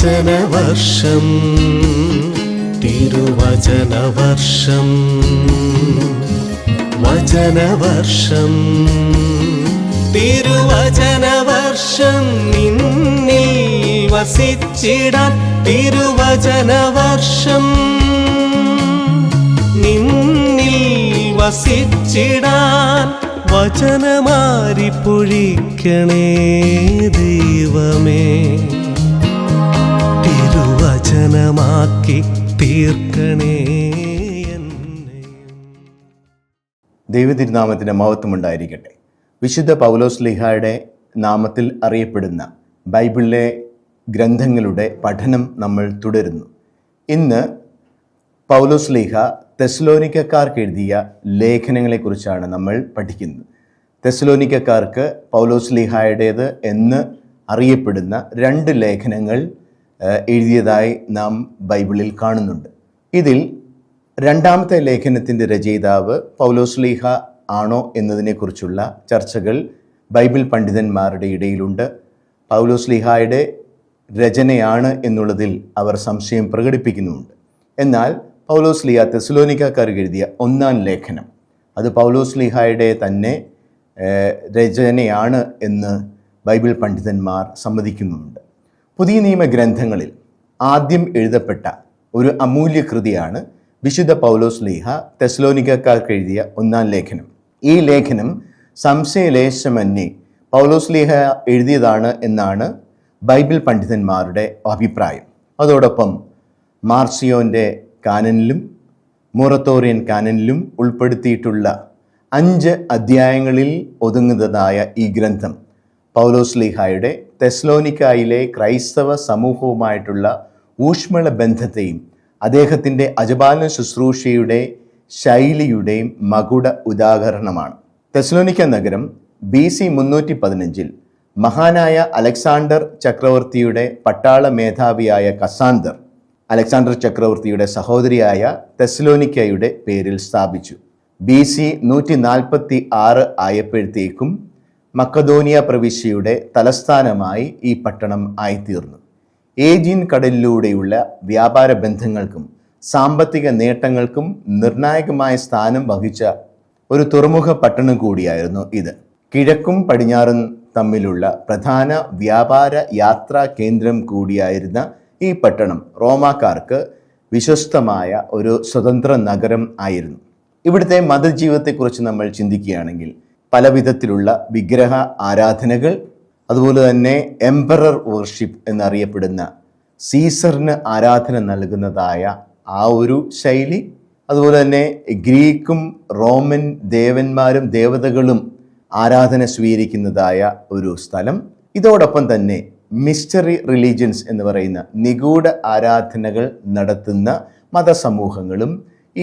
തിരുവചനവർഷം തിരുവചനവർഷം വചനവർഷം തിരുവചനവർഷം നിന്നിൽ വസിച്ചിടാൻ തിരുവചനവർഷം നിന്നിൽ വസിച്ചിടാൻ വചനമാരി പൊഴിക്കണേ ദൈവമേ, തിരുവചനമാക്കി തീർക്കണേ എന്നെ. ദൈവതിരുനാമത്തിൻ്റെ മഹത്വമുണ്ടായിരിക്കട്ടെ. വിശുദ്ധ പൗലോസ്ലീഹായുടെ നാമത്തിൽ അറിയപ്പെടുന്ന ബൈബിളിലെ ഗ്രന്ഥങ്ങളുടെ പഠനം നമ്മൾ തുടരുന്നു. ഇന്ന് പൗലോസ്ലീഹ തെസ്സലോനിക്കക്കാർക്ക് എഴുതിയ ലേഖനങ്ങളെക്കുറിച്ചാണ് നമ്മൾ പഠിക്കുന്നത്. തെസ്സലോനിക്കക്കാർക്ക് പൗലോസ്ലീഹായുടേത് എന്ന് അറിയപ്പെടുന്ന 2 ലേഖനങ്ങൾ എഴുതിയതായി നാം ബൈബിളിൽ കാണുന്നുണ്ട്. ഇതിൽ 2ാമത്തെ ലേഖനത്തിൻ്റെ രചയിതാവ് പൗലോസ്ലീഹ ആണോ എന്നതിനെക്കുറിച്ചുള്ള ചർച്ചകൾ ബൈബിൾ പണ്ഡിതന്മാരുടെ ഇടയിലുണ്ട്. പൗലോസ്ലീഹായുടെ രചനയാണ് എന്നുള്ളതിൽ അവർ സംശയം പ്രകടിപ്പിക്കുന്നുമുണ്ട്. എന്നാൽ പൗലോസ്ലീഹ തെസ്സലോനിക്കക്കാർക്ക് എഴുതിയ 1ാം ലേഖനം അത് പൗലോസ്ലീഹായുടെ തന്നെ രചനയാണ് എന്ന് ബൈബിൾ പണ്ഡിതന്മാർ സമ്മതിക്കുന്നുമുണ്ട്. പുതിയ നിയമ ഗ്രന്ഥങ്ങളിൽ ആദ്യം എഴുതപ്പെട്ട ഒരു അമൂല്യ കൃതിയാണ് വിശുദ്ധ പൗലോസ്ലീഹ തെസ്സലോനിക്കക്കാർക്ക് എഴുതിയ 1ാം ലേഖനം. ഈ ലേഖനം സംശയലേശമന്യേ പൗലോസ്ലീഹ എഴുതിയതാണ് എന്നാണ് ബൈബിൾ പണ്ഡിതന്മാരുടെ അഭിപ്രായം. അതോടൊപ്പം മാർസിയോൻ്റെ കാനനിലും മൊറത്തോറിയൻ കാനനിലും ഉൾപ്പെടുത്തിയിട്ടുള്ള 5 അധ്യായങ്ങളിൽ ഒതുങ്ങുന്നതായ ഈ ഗ്രന്ഥം പൗലോസ്ലീഹായുടെ തെസ്സലോനിക്കായിലെ ക്രൈസ്തവ സമൂഹവുമായിട്ടുള്ള ഊഷ്മള ബന്ധത്തെയും അദ്ദേഹത്തിൻ്റെ അജപാലന ശുശ്രൂഷയുടെ ശൈലിയുടെയും മകുട ഉദാഹരണമാണ്. തെസ്സലോനിക്ക നഗരം BC 315 മഹാനായ അലക്സാണ്ടർ ചക്രവർത്തിയുടെ പട്ടാള മേധാവിയായ കസാന്തർ അലക്സാണ്ടർ ചക്രവർത്തിയുടെ സഹോദരിയായ തെസ്സലോനിക്കയുടെ പേരിൽ സ്ഥാപിച്ചു. BC 146 ആയപ്പോഴത്തേക്കും മക്കദോനിയ പ്രവിശ്യയുടെ തലസ്ഥാനമായി ഈ പട്ടണം ആയിത്തീർന്നു. ഏജിയൻ കടലിലൂടെയുള്ള വ്യാപാര ബന്ധങ്ങൾക്കും സാമ്പത്തിക നേട്ടങ്ങൾക്കും നിർണായകമായ സ്ഥാനം വഹിച്ച ഒരു തുറമുഖ പട്ടണം കൂടിയായിരുന്നു ഇത്. കിഴക്കും പടിഞ്ഞാറും തമ്മിലുള്ള പ്രധാന വ്യാപാര യാത്രാ കേന്ദ്രം കൂടിയായിരുന്ന ഈ പട്ടണം റോമാക്കാർക്ക് വിശ്വസ്തമായ ഒരു സ്വതന്ത്ര നഗരം ആയിരുന്നു. ഇവിടുത്തെ മതജീവിതത്തെക്കുറിച്ച് നമ്മൾ ചിന്തിക്കുകയാണെങ്കിൽ പല വിധത്തിലുള്ള വിഗ്രഹ ആരാധനകൾ, അതുപോലെ തന്നെ എംപറർ വർഷിപ്പ് എന്നറിയപ്പെടുന്ന സീസറിന് ആരാധന നൽകുന്നതായ ആ ഒരു ശൈലി, അതുപോലെ തന്നെ ഗ്രീക്കും റോമൻ ദേവന്മാരും ദേവതകളും ആരാധന സ്വീകരിക്കുന്നതായ ഒരു സ്ഥലം. ഇതോടൊപ്പം തന്നെ മിസ്റ്ററി റിലീജിയൻസ് എന്ന് പറയുന്ന നിഗൂഢ ആരാധനകൾ നടത്തുന്ന മതസമൂഹങ്ങളും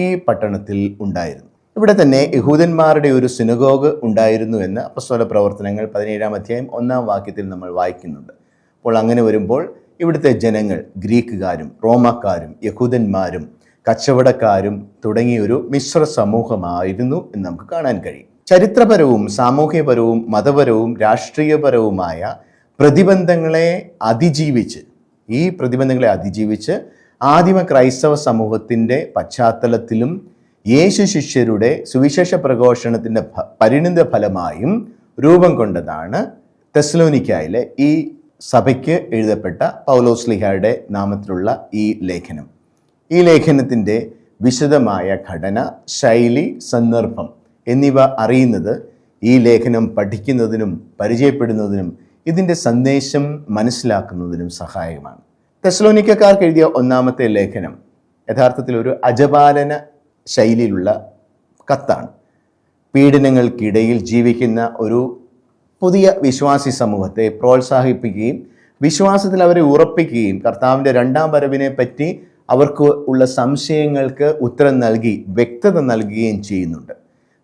ഈ പട്ടണത്തിൽ ഉണ്ടായിരുന്നു. ഇവിടെ തന്നെ യഹൂദന്മാരുടെ ഒരു സിനഗോഗ് ഉണ്ടായിരുന്നു എന്ന് അപ്പോസ്തല പ്രവർത്തനങ്ങൾ 17-ാം അധ്യായം 1-ാം വാക്യത്തിൽ നമ്മൾ വായിക്കുന്നുണ്ട്. അപ്പോൾ അങ്ങനെ വരുമ്പോൾ ഇവിടുത്തെ ജനങ്ങൾ ഗ്രീക്കുകാരും റോമാക്കാരും യഹൂദന്മാരും കച്ചവടക്കാരും തുടങ്ങിയൊരു മിശ്ര സമൂഹമായിരുന്നു എന്ന് നമുക്ക് കാണാൻ കഴിയും. ചരിത്രപരവും സാമൂഹ്യപരവും മതപരവും രാഷ്ട്രീയപരവുമായ പ്രതിബന്ധങ്ങളെ അതിജീവിച്ച് ആദിമ ക്രൈസ്തവ സമൂഹത്തിൻ്റെ പശ്ചാത്തലത്തിലും യേശു ശിഷ്യരുടെ സുവിശേഷ പ്രഘോഷണത്തിൻ്റെ പരിണിത ഫലമായും രൂപം കൊണ്ടതാണ് തെസ്സലോനിക്കായിലെ ഈ സഭയ്ക്ക് എഴുതപ്പെട്ട പൗലോസ്ലീഹായുടെ നാമത്തിലുള്ള ഈ ലേഖനം. ഈ ലേഖനത്തിൻ്റെ വിശദമായ ഘടന, ശൈലി, സന്ദർഭം എന്നിവ അറിയുന്നത് ഈ ലേഖനം പഠിക്കുന്നതിനും പരിചയപ്പെടുന്നതിനും ഇതിൻ്റെ സന്ദേശം മനസ്സിലാക്കുന്നതിനും സഹായകമാണ്. തെസ്സലോനിക്കക്കാർക്ക് എഴുതിയ 1ാമത്തെ ലേഖനം യഥാർത്ഥത്തിൽ ഒരു അജപാലന ശൈലിയിലുള്ള കത്താണ്. പീഡനങ്ങൾക്കിടയിൽ ജീവിക്കുന്ന ഒരു പുതിയ വിശ്വാസി സമൂഹത്തെ പ്രോത്സാഹിപ്പിക്കുകയും വിശ്വാസത്തിൽ അവരെ ഉറപ്പിക്കുകയും കർത്താവിൻ്റെ 2ാം വരവിനെ പറ്റി അവർക്ക് ഉള്ള സംശയങ്ങൾക്ക് ഉത്തരം നൽകി വ്യക്തത നൽകുകയും ചെയ്യുന്നുണ്ട്.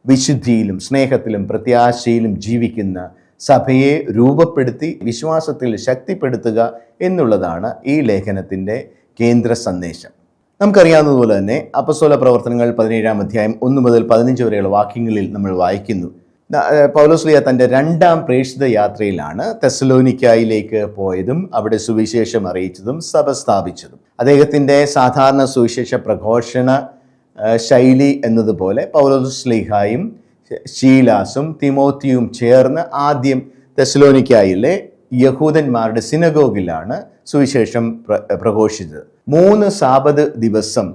വിശുദ്ധിയിലും സ്നേഹത്തിലും പ്രത്യാശയിലും ജീവിക്കുന്ന സഭയെ രൂപപ്പെടുത്തി വിശ്വാസത്തിൽ ശക്തിപ്പെടുത്തുക എന്നുള്ളതാണ് ഈ ലേഖനത്തിൻ്റെ കേന്ദ്ര സന്ദേശം. നമുക്കറിയാവുന്നതുപോലെ തന്നെ അപ്പോസ്തല പ്രവർത്തനങ്ങൾ 17-ാം അധ്യായം 1 മുതൽ 15 വരെയുള്ള വാക്യങ്ങളിൽ നമ്മൾ വായിക്കുന്നു, പൗലോസ്ലീഹ തൻ്റെ 2ാം പ്രേക്ഷിത യാത്രയിലാണ് തെസ്സലോനിക്കായിലേക്ക് പോയതും അവിടെ സുവിശേഷം അറിയിച്ചതും സഭ സ്ഥാപിച്ചതും. അദ്ദേഹത്തിൻ്റെ സാധാരണ സുവിശേഷ പ്രഘോഷണ ശൈലി എന്നതുപോലെ പൗലോസ്ലീഹായും ശീലാസും തിമോത്തിയും ചേർന്ന് ആദ്യം തെസ്സലോനിക്കായിലെ യഹൂദന്മാരുടെ സിനഗോഗിലാണ് സുവിശേഷം പ്രഘോഷിച്ചത്. 3 സാബത് ദിവസം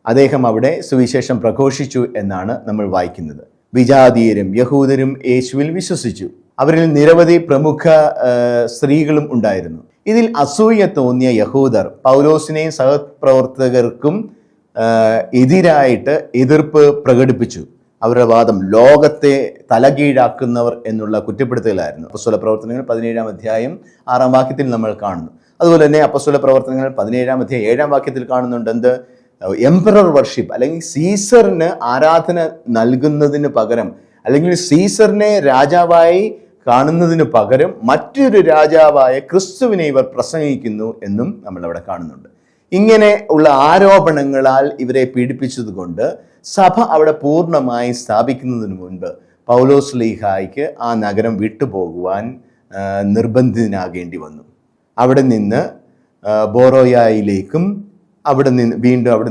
അദ്ദേഹം അവിടെ സുവിശേഷം പ്രഘോഷിച്ചു എന്നാണ് നമ്മൾ വായിക്കുന്നത്. വിജാതീയരും യഹൂദരും യേശുവിൽ വിശ്വസിച്ചു. അവരിൽ നിരവധി പ്രമുഖ സ്ത്രീകളും ഉണ്ടായിരുന്നു. ഇതിൽ അസൂയ തോന്നിയ യഹൂദർ പൗലോസിനെയും സഹപ്രവർത്തകർക്കും എതിരായിട്ട് എതിർപ്പ് പ്രകടിപ്പിച്ചു. അവരുടെ വാദം ലോകത്തെ തലകീഴാക്കുന്നവർ എന്നുള്ള കുറ്റപ്പെടുത്തലായിരുന്നു. അപ്പോസ്തല പ്രവർത്തനങ്ങൾ 17-ാം അധ്യായം 6-ാം വാക്യത്തിൽ നമ്മൾ കാണുന്നു. അതുപോലെ തന്നെ അപ്പോസ്തല പ്രവർത്തനങ്ങൾ 17-ാം അധ്യായം 7-ാം വാക്യത്തിൽ കാണുന്നുണ്ട് എന്ത്? എംപറർ വർഷിപ്പ്, അല്ലെങ്കിൽ സീസറിന് ആരാധന നൽകുന്നതിന് പകരം, അല്ലെങ്കിൽ സീസറിനെ രാജാവായി കാണുന്നതിന് പകരം മറ്റൊരു രാജാവായ ക്രിസ്തുവിനെ ഇവർ പ്രസംഗിക്കുന്നു എന്നും നമ്മൾ അവിടെ കാണുന്നുണ്ട്. ഇങ്ങനെ ഉള്ള ആരോപണങ്ങളാൽ ഇവരെ പീഡിപ്പിച്ചതുകൊണ്ട് സഭ അവിടെ പൂർണ്ണമായി സ്ഥാപിക്കുന്നതിന് മുൻപ് പൗലോസ്ലീഹായ്ക്ക് ആ നഗരം വിട്ടുപോകുവാൻ നിർബന്ധിതനാകേണ്ടി വന്നു. അവിടെ നിന്ന് ബോറോയായിലേക്കും അവിടെ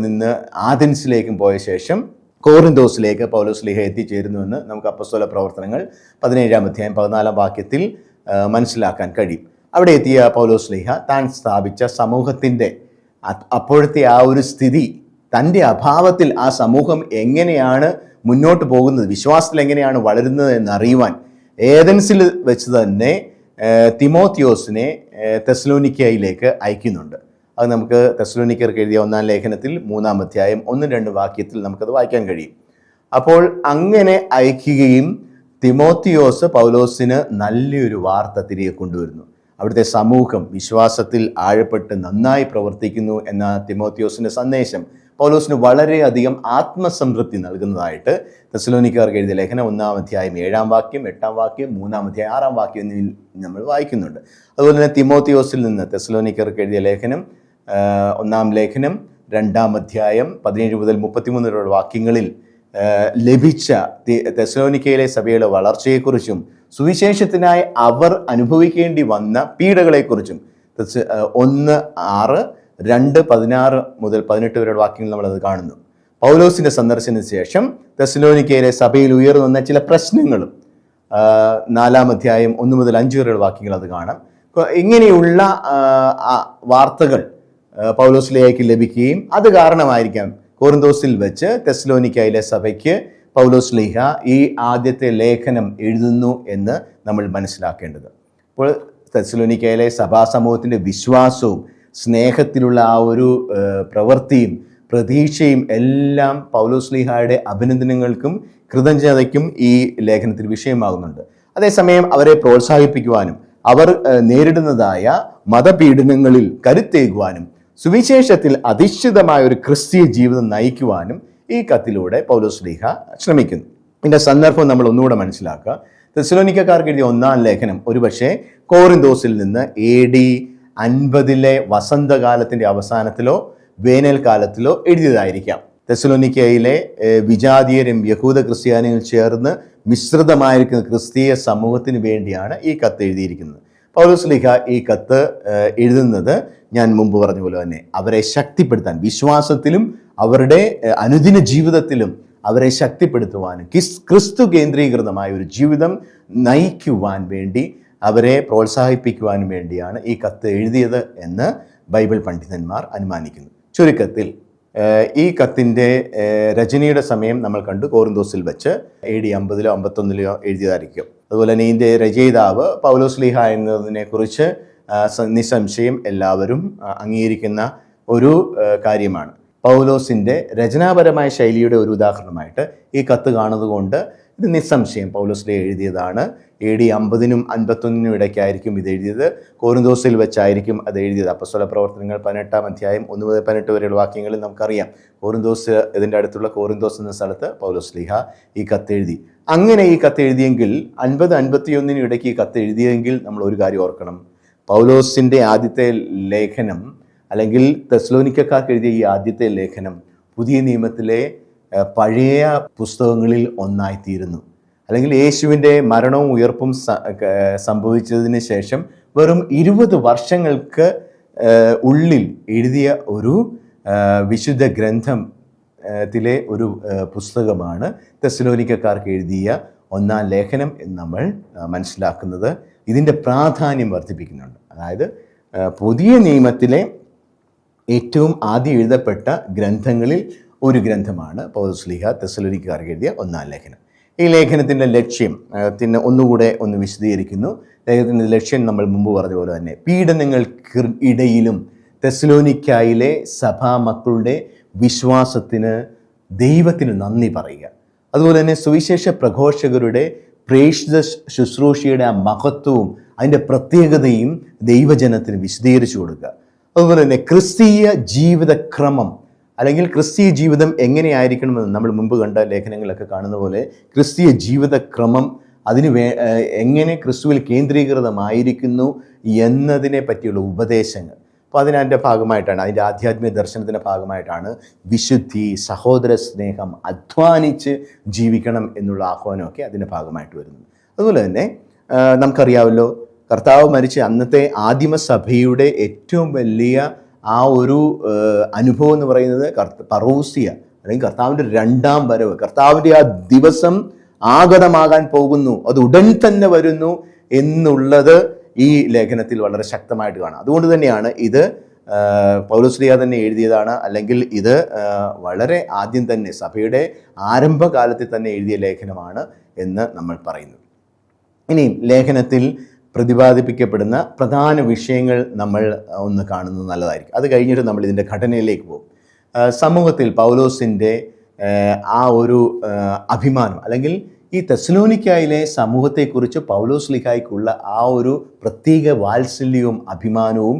നിന്ന് ആഥൻസിലേക്കും പോയ ശേഷം കോറിന്തോസിലേക്ക് പൗലോസ്ലീഹ എത്തിച്ചേരുന്നുവെന്ന് നമുക്ക് അപ്പോസ്തല പ്രവർത്തനങ്ങൾ 17-ാം അധ്യായം 14-ാം വാക്യത്തിൽ മനസ്സിലാക്കാൻ കഴിയും. അവിടെ എത്തിയ പൗലോസ്ലീഹ താൻ സ്ഥാപിച്ച സമൂഹത്തിൻ്റെ അപ്പോഴത്തെ ആ ഒരു സ്ഥിതി, തൻ്റെ അഭാവത്തിൽ ആ സമൂഹം എങ്ങനെയാണ് മുന്നോട്ട് പോകുന്നത്, വിശ്വാസത്തിൽ എങ്ങനെയാണ് വളരുന്നത് എന്നറിയുവാൻ ഏഥൻസിൽ വെച്ച് തന്നെ തിമോത്തിയോസിനെ തെസ്സലോനിക്കയിലേക്ക് അയക്കുന്നുണ്ട്. അത് നമുക്ക് തെസ്സലോനിക്കർക്ക് എഴുതിയ 1-ാം ലേഖനത്തിൽ 3-ാം അധ്യായം 1-2 വാക്യത്തിൽ നമുക്കത് വായിക്കാൻ കഴിയും. അപ്പോൾ അങ്ങനെ അയക്കുകയും തിമോത്തിയോസ് പൗലോസിന് നല്ലൊരു വാർത്ത തിരികെ കൊണ്ടുവരുന്നു. അവിടുത്തെ സമൂഹം വിശ്വാസത്തിൽ ആഴപ്പെട്ട് നന്നായി പ്രവർത്തിക്കുന്നു എന്ന തിമോത്തിയോസിൻ്റെ സന്ദേശം പൗലോസിന് വളരെയധികം ആത്മസംതൃപ്തി നൽകുന്നതായിട്ട് തെസ്സലോനിക്കർക്ക് എഴുതിയ ലേഖനം 1-ാം അധ്യായം 7-ാം വാക്യം, 8-ാം വാക്യം, 3-ാം അധ്യായം 6-ാം വാക്യം എന്നിവയിൽ നമ്മൾ വായിക്കുന്നുണ്ട്. അതുപോലെ തന്നെ തിമോത്തിയോസിൽ നിന്ന് തെസ്സലോനിക്കർക്ക് എഴുതിയ ലേഖനം 1-ാം ലേഖനം 2-ാം അധ്യായം 17 മുതൽ 33 വരെയുള്ള വാക്യങ്ങളിൽ ലഭിച്ച തെസ്സലോനിക്കയിലെ സഭയുടെ വളർച്ചയെക്കുറിച്ചും സുവിശേഷത്തിനായി അവർ അനുഭവിക്കേണ്ടി വന്ന പീഡകളെക്കുറിച്ചും 1:6, 2:16 മുതൽ 18 വരെയുള്ള വാക്യങ്ങൾ നമ്മളത് കാണുന്നു. പൗലോസിന്റെ സന്ദർശനത്തിന് ശേഷം തെസ്സലോനിക്കയിലെ സഭയിൽ ഉയർന്നു വന്ന ചില പ്രശ്നങ്ങളും 4-ാം അധ്യായം 1 മുതൽ 5 വരെയുള്ള വാക്യങ്ങൾ അത് കാണാം. ഇങ്ങനെയുള്ള വാർത്തകൾ പൗലോസിലേക്ക് ലഭിക്കുകയും അത് കാരണമായിരിക്കാം കോറിന്തോസിൽ വെച്ച് തെസ്സലോനിക്കയിലെ സഭയ്ക്ക് പൗലോസ്ലീഹ ഈ ആദ്യത്തെ ലേഖനം എഴുതുന്നു എന്ന് നമ്മൾ മനസ്സിലാക്കേണ്ടത്. അപ്പോൾ തെസ്സലോനിക്കയിലെ സഭാസമൂഹത്തിൻ്റെ വിശ്വാസവും സ്നേഹത്തിലുള്ള ആ ഒരു പ്രവൃത്തിയും പ്രതീക്ഷയും എല്ലാം പൗലോസ്ലീഹയുടെ അഭിനന്ദനങ്ങൾക്കും കൃതജ്ഞതയ്ക്കും ഈ ലേഖനത്തിൽ വിഷയമാകുന്നുണ്ട്. അതേസമയം അവരെ പ്രോത്സാഹിപ്പിക്കുവാനും അവർ നേരിടുന്നതായ മതപീഡനങ്ങളിൽ കരുത്തേകുവാനും സുവിശേഷത്തിൽ അധിഷ്ഠിതമായ ഒരു ക്രിസ്തീയ ജീവിതം നയിക്കുവാനും ഈ കത്തിലൂടെ പൗലോസ്ലീഹ ശ്രമിക്കുന്നു. ഇതിൻ്റെ സന്ദർഭം നമ്മൾ ഒന്നുകൂടെ മനസ്സിലാക്കുക. തെസ്സലോനിക്കക്കാർക്ക് എഴുതിയ 1-ാം ലേഖനം ഒരുപക്ഷെ കോറിന്തോസിൽ നിന്ന് AD 50 വസന്തകാലത്തിൻ്റെ അവസാനത്തിലോ വേനൽക്കാലത്തിലോ എഴുതിയതായിരിക്കാം. തെസ്സലോനിക്കയിലെ വിജാതീയരും യഹൂദ ക്രിസ്ത്യാനികളും ചേർന്ന് മിശ്രിതമായിരിക്കുന്ന ക്രിസ്തീയ സമൂഹത്തിന് വേണ്ടിയാണ് ഈ കത്ത് എഴുതിയിരിക്കുന്നത്. പൗലോസ്ലീഹ ഈ കത്ത് എഴുതുന്നത് ഞാൻ മുമ്പ് പറഞ്ഞ പോലെ തന്നെ അവരെ ശക്തിപ്പെടുത്താൻ, വിശ്വാസത്തിലും അവരുടെ അനുദിന ജീവിതത്തിലും അവരെ ശക്തിപ്പെടുത്തുവാനും ക്രിസ്തു കേന്ദ്രീകൃതമായ ഒരു ജീവിതം നയിക്കുവാൻ വേണ്ടി അവരെ പ്രോത്സാഹിപ്പിക്കുവാനും വേണ്ടിയാണ് ഈ കത്ത് എഴുതിയത് എന്ന് ബൈബിൾ പണ്ഡിതന്മാർ അനുമാനിക്കുന്നു. ചുരുക്കത്തിൽ ഈ കത്തിൻ്റെ രചനയുടെ സമയം നമ്മൾ കണ്ടു, കോറിന്തോസിൽ വെച്ച് AD 50-ലോ 51-ലോ എഴുതിയതായിരിക്കും. അതുപോലെ തന്നെ ഇതിൻ്റെ രചയിതാവ് പൗലോസ്ലീഹ എന്നതിനെ കുറിച്ച് നിസ്സംശയം എല്ലാവരും അംഗീകരിക്കുന്ന ഒരു കാര്യമാണ്. പൗലോസിൻ്റെ രചനാപരമായ ശൈലിയുടെ ഒരു ഉദാഹരണമായിട്ട് ഈ കത്ത് കാണുന്നതുകൊണ്ട് ഇത് നിസ്സംശയം പൗലോസ്ലീഹ എഴുതിയതാണ്. AD 50-നും 51-നും ഇടയ്ക്കായിരിക്കും ഇത് എഴുതിയത്. കോറിന്തോസിൽ വെച്ചായിരിക്കും അത് എഴുതിയത്. അപ്പോസ്തല പ്രവർത്തനങ്ങൾ 18-ാം അധ്യായം 1 മുതൽ 18 വരെയുള്ള വാക്യങ്ങളിൽ നമുക്കറിയാം കോറിന്തോസ്, ഇതിൻ്റെ അടുത്തുള്ള കോറിന്തോസ് എന്ന സ്ഥലത്ത് പൗലോസ്ലീഹ ഈ കത്ത് എഴുതി. അങ്ങനെ ഈ കത്ത് എഴുതിയെങ്കിൽ 50-51 ഇടയ്ക്ക് ഈ കത്ത് എഴുതിയെങ്കിൽ നമ്മൾ ഒരു കാര്യം ഓർക്കണം. പൗലോസിൻ്റെ ആദ്യത്തെ ലേഖനം അല്ലെങ്കിൽ തെസ്സലോനിക്കക്കാർക്ക് എഴുതിയ ഈ ആദ്യത്തെ ലേഖനം പുതിയ നിയമത്തിലെ പഴയ പുസ്തകങ്ങളിൽ ഒന്നായിത്തീരുന്നു. അല്ലെങ്കിൽ യേശുവിൻ്റെ മരണവും ഉയർപ്പും സംഭവിച്ചതിന് ശേഷം വെറും 20 വർഷങ്ങൾക്ക് ഉള്ളിൽ എഴുതിയ ഒരു വിശുദ്ധ ഗ്രന്ഥത്തിലെ ഒരു പുസ്തകമാണ് തെസ്സലോനിക്കക്കാർക്ക് എഴുതിയ 1-ാം ലേഖനം എന്ന് നമ്മൾ മനസ്സിലാക്കുന്നത്. ഇതിൻ്റെ പ്രാധാന്യം വർദ്ധിപ്പിക്കുന്നുണ്ട്. അതായത് പുതിയ നിയമത്തിലെ ഏറ്റവും ആദ്യം എഴുതപ്പെട്ട ഗ്രന്ഥങ്ങളിൽ ഒരു ഗ്രന്ഥമാണ് പൗലോസ്ലീഹ തെസ്സലോനിക്കക്കാർക്ക് എഴുതിയ 1-ാം ലേഖനം. ഈ ലേഖനത്തിൻ്റെ ലക്ഷ്യം ഒന്നുകൂടെ ഒന്ന് വിശദീകരിക്കുന്നു. ലേഖനത്തിൻ്റെ ലക്ഷ്യം നമ്മൾ മുമ്പ് പറഞ്ഞ പോലെ തന്നെ പീഡനങ്ങൾക്ക് ഇടയിലും തെസ്സലോനിക്കായിലെ സഭാമക്കളുടെ വിശ്വാസത്തിന് ദൈവത്തിന് നന്ദി പറയുക, അതുപോലെ തന്നെ സുവിശേഷ പ്രഘോഷകരുടെ പ്രേക്ഷിത ശുശ്രൂഷയുടെ ആ മഹത്വവും അതിൻ്റെ പ്രത്യേകതയും ദൈവജനത്തിന് വിശദീകരിച്ചു കൊടുക്കുക. അതുപോലെ തന്നെ ക്രിസ്തീയ ജീവിതക്രമം അല്ലെങ്കിൽ ക്രിസ്തീയ ജീവിതം എങ്ങനെയായിരിക്കണമെന്ന് നമ്മൾ മുമ്പ് കണ്ട ലേഖനങ്ങളിലൊക്കെ കാണുന്ന പോലെ ക്രിസ്തീയ ജീവിതക്രമം എങ്ങനെ ക്രിസ്തുവിൽ കേന്ദ്രീകൃതമായിരിക്കുന്നു എന്നതിനെ പറ്റിയുള്ള ഉപദേശങ്ങൾ. അപ്പോൾ അതിൻ്റെ ഭാഗമായിട്ടാണ്, അതിൻ്റെ ആധ്യാത്മിക ദർശനത്തിൻ്റെ ഭാഗമായിട്ടാണ് വിശുദ്ധി, സഹോദര സ്നേഹം, അധ്വാനിച്ച് ജീവിക്കണം എന്നുള്ള ആഹ്വാനമൊക്കെ അതിൻ്റെ ഭാഗമായിട്ട് വരുന്നത്. അതുപോലെ തന്നെ നമുക്കറിയാമല്ലോ, കർത്താവ് മരിച്ച അന്നത്തെ ആദിമസഭയുടെ ഏറ്റവും വലിയ ആ ഒരു അനുഭവം എന്ന് പറയുന്നത് പറൂസിയ അല്ലെങ്കിൽ കർത്താവിൻ്റെ 2-ാം വരവ്, കർത്താവിൻ്റെ ആ ദിവസം ആഗതമാകാൻ പോകുന്നു, അത് ഉടൻ തന്നെ വരുന്നു എന്നുള്ളത് ഈ ലേഖനത്തിൽ വളരെ ശക്തമായിട്ട് കാണാം. അതുകൊണ്ട് തന്നെയാണ് ഇത് പൗലോസ്ലീഹ തന്നെ എഴുതിയതാണ്, അല്ലെങ്കിൽ ഇത് വളരെ ആദ്യം തന്നെ സഭയുടെ ആരംഭകാലത്തിൽ തന്നെ എഴുതിയ ലേഖനമാണ് എന്ന് നമ്മൾ പറയുന്നു. ഇനി ലേഖനത്തിൽ പ്രതിപാദിപ്പിക്കപ്പെടുന്ന പ്രധാന വിഷയങ്ങൾ നമ്മൾ ഒന്ന് കാണുന്നത് നല്ലതായിരിക്കും. അത് കഴിഞ്ഞിട്ട് നമ്മൾ ഇതിൻ്റെ ഘടനയിലേക്ക് പോകും. സമൂഹത്തിൽ പൗലോസിൻ്റെ ആ ഒരു അഭിമാനം, അല്ലെങ്കിൽ ഈ തെസ്സലോനിക്കായിലെ സമൂഹത്തെക്കുറിച്ച് പൗലോസ്ലീഹായ്ക്കുള്ള ആ ഒരു പ്രത്യേക വാത്സല്യവും അഭിമാനവും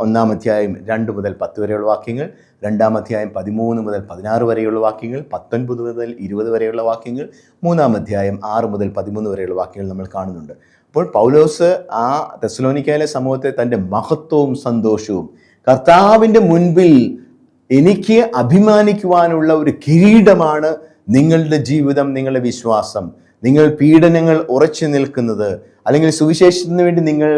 1-ാം അധ്യായം 2 മുതൽ 10 വരെയുള്ള വാക്യങ്ങൾ, 2-ാം അധ്യായം 13 മുതൽ 16 വരെയുള്ള വാക്യങ്ങൾ, 19 മുതൽ 20 വരെയുള്ള വാക്യങ്ങൾ, 3-ാം അധ്യായം 6 മുതൽ 13 വരെയുള്ള വാക്യങ്ങൾ നമ്മൾ കാണുന്നുണ്ട്. അപ്പോൾ പൗലോസ് ആ തെസ്സലോനിക്കായിലെ സമൂഹത്തെ തൻ്റെ മഹത്വവും സന്തോഷവും, കർത്താവിൻ്റെ മുൻപിൽ എനിക്ക് അഭിമാനിക്കുവാനുള്ള ഒരു കിരീടമാണ് നിങ്ങളുടെ ജീവിതം, നിങ്ങളുടെ വിശ്വാസം, നിങ്ങൾ പീഡനങ്ങൾ ഉറച്ചു നിൽക്കുന്നത്, അല്ലെങ്കിൽ സുവിശേഷത്തിന് വേണ്ടി നിങ്ങൾ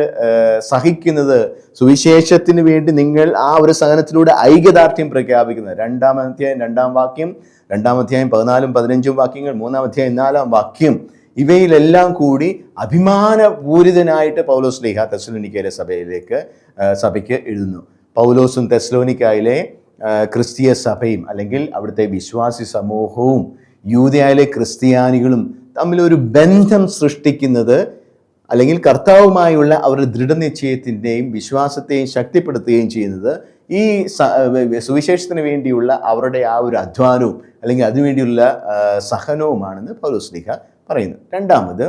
സഹിക്കുന്നത്, സുവിശേഷത്തിന് വേണ്ടി നിങ്ങൾ ആ ഒരു സഹനത്തിലൂടെ ഐക്യദാർഢ്യം പ്രഖ്യാപിക്കുന്നത്. 2-ാം അധ്യായം 2-ാം വാക്യം, 2-ാം അധ്യായം 14-ഉം 15-ഉം വാക്യങ്ങൾ, 3-ാം അധ്യായം 4-ാം വാക്യം, ഇവയിലെല്ലാം കൂടി അഭിമാനപൂരിതനായിട്ട് പൗലോസ്ലീഹ തെസ്സലോനിക്കയിലെ സഭയ്ക്ക് എഴുതുന്നു. പൗലോസും തെസ്സലോനിക്കായിലെ ക്രിസ്തീയ സഭയും അല്ലെങ്കിൽ അവിടുത്തെ വിശ്വാസി സമൂഹവും യൂദയായിലെ ക്രിസ്ത്യാനികളും തമ്മിലൊരു ബന്ധം സൃഷ്ടിക്കുന്നത്, അല്ലെങ്കിൽ കർത്താവുമായുള്ള അവരുടെ ദൃഢനിശ്ചയത്തിൻ്റെയും വിശ്വാസത്തെയും ശക്തിപ്പെടുത്തുകയും ചെയ്യുന്നത് ഈ സുവിശേഷത്തിന് വേണ്ടിയുള്ള അവരുടെ ആ ഒരു അധ്വാനവും അല്ലെങ്കിൽ അതിനുവേണ്ടിയുള്ള സഹനവുമാണെന്ന് പൗലോസ്ലീഹ പറയുന്നു. രണ്ടാമത്,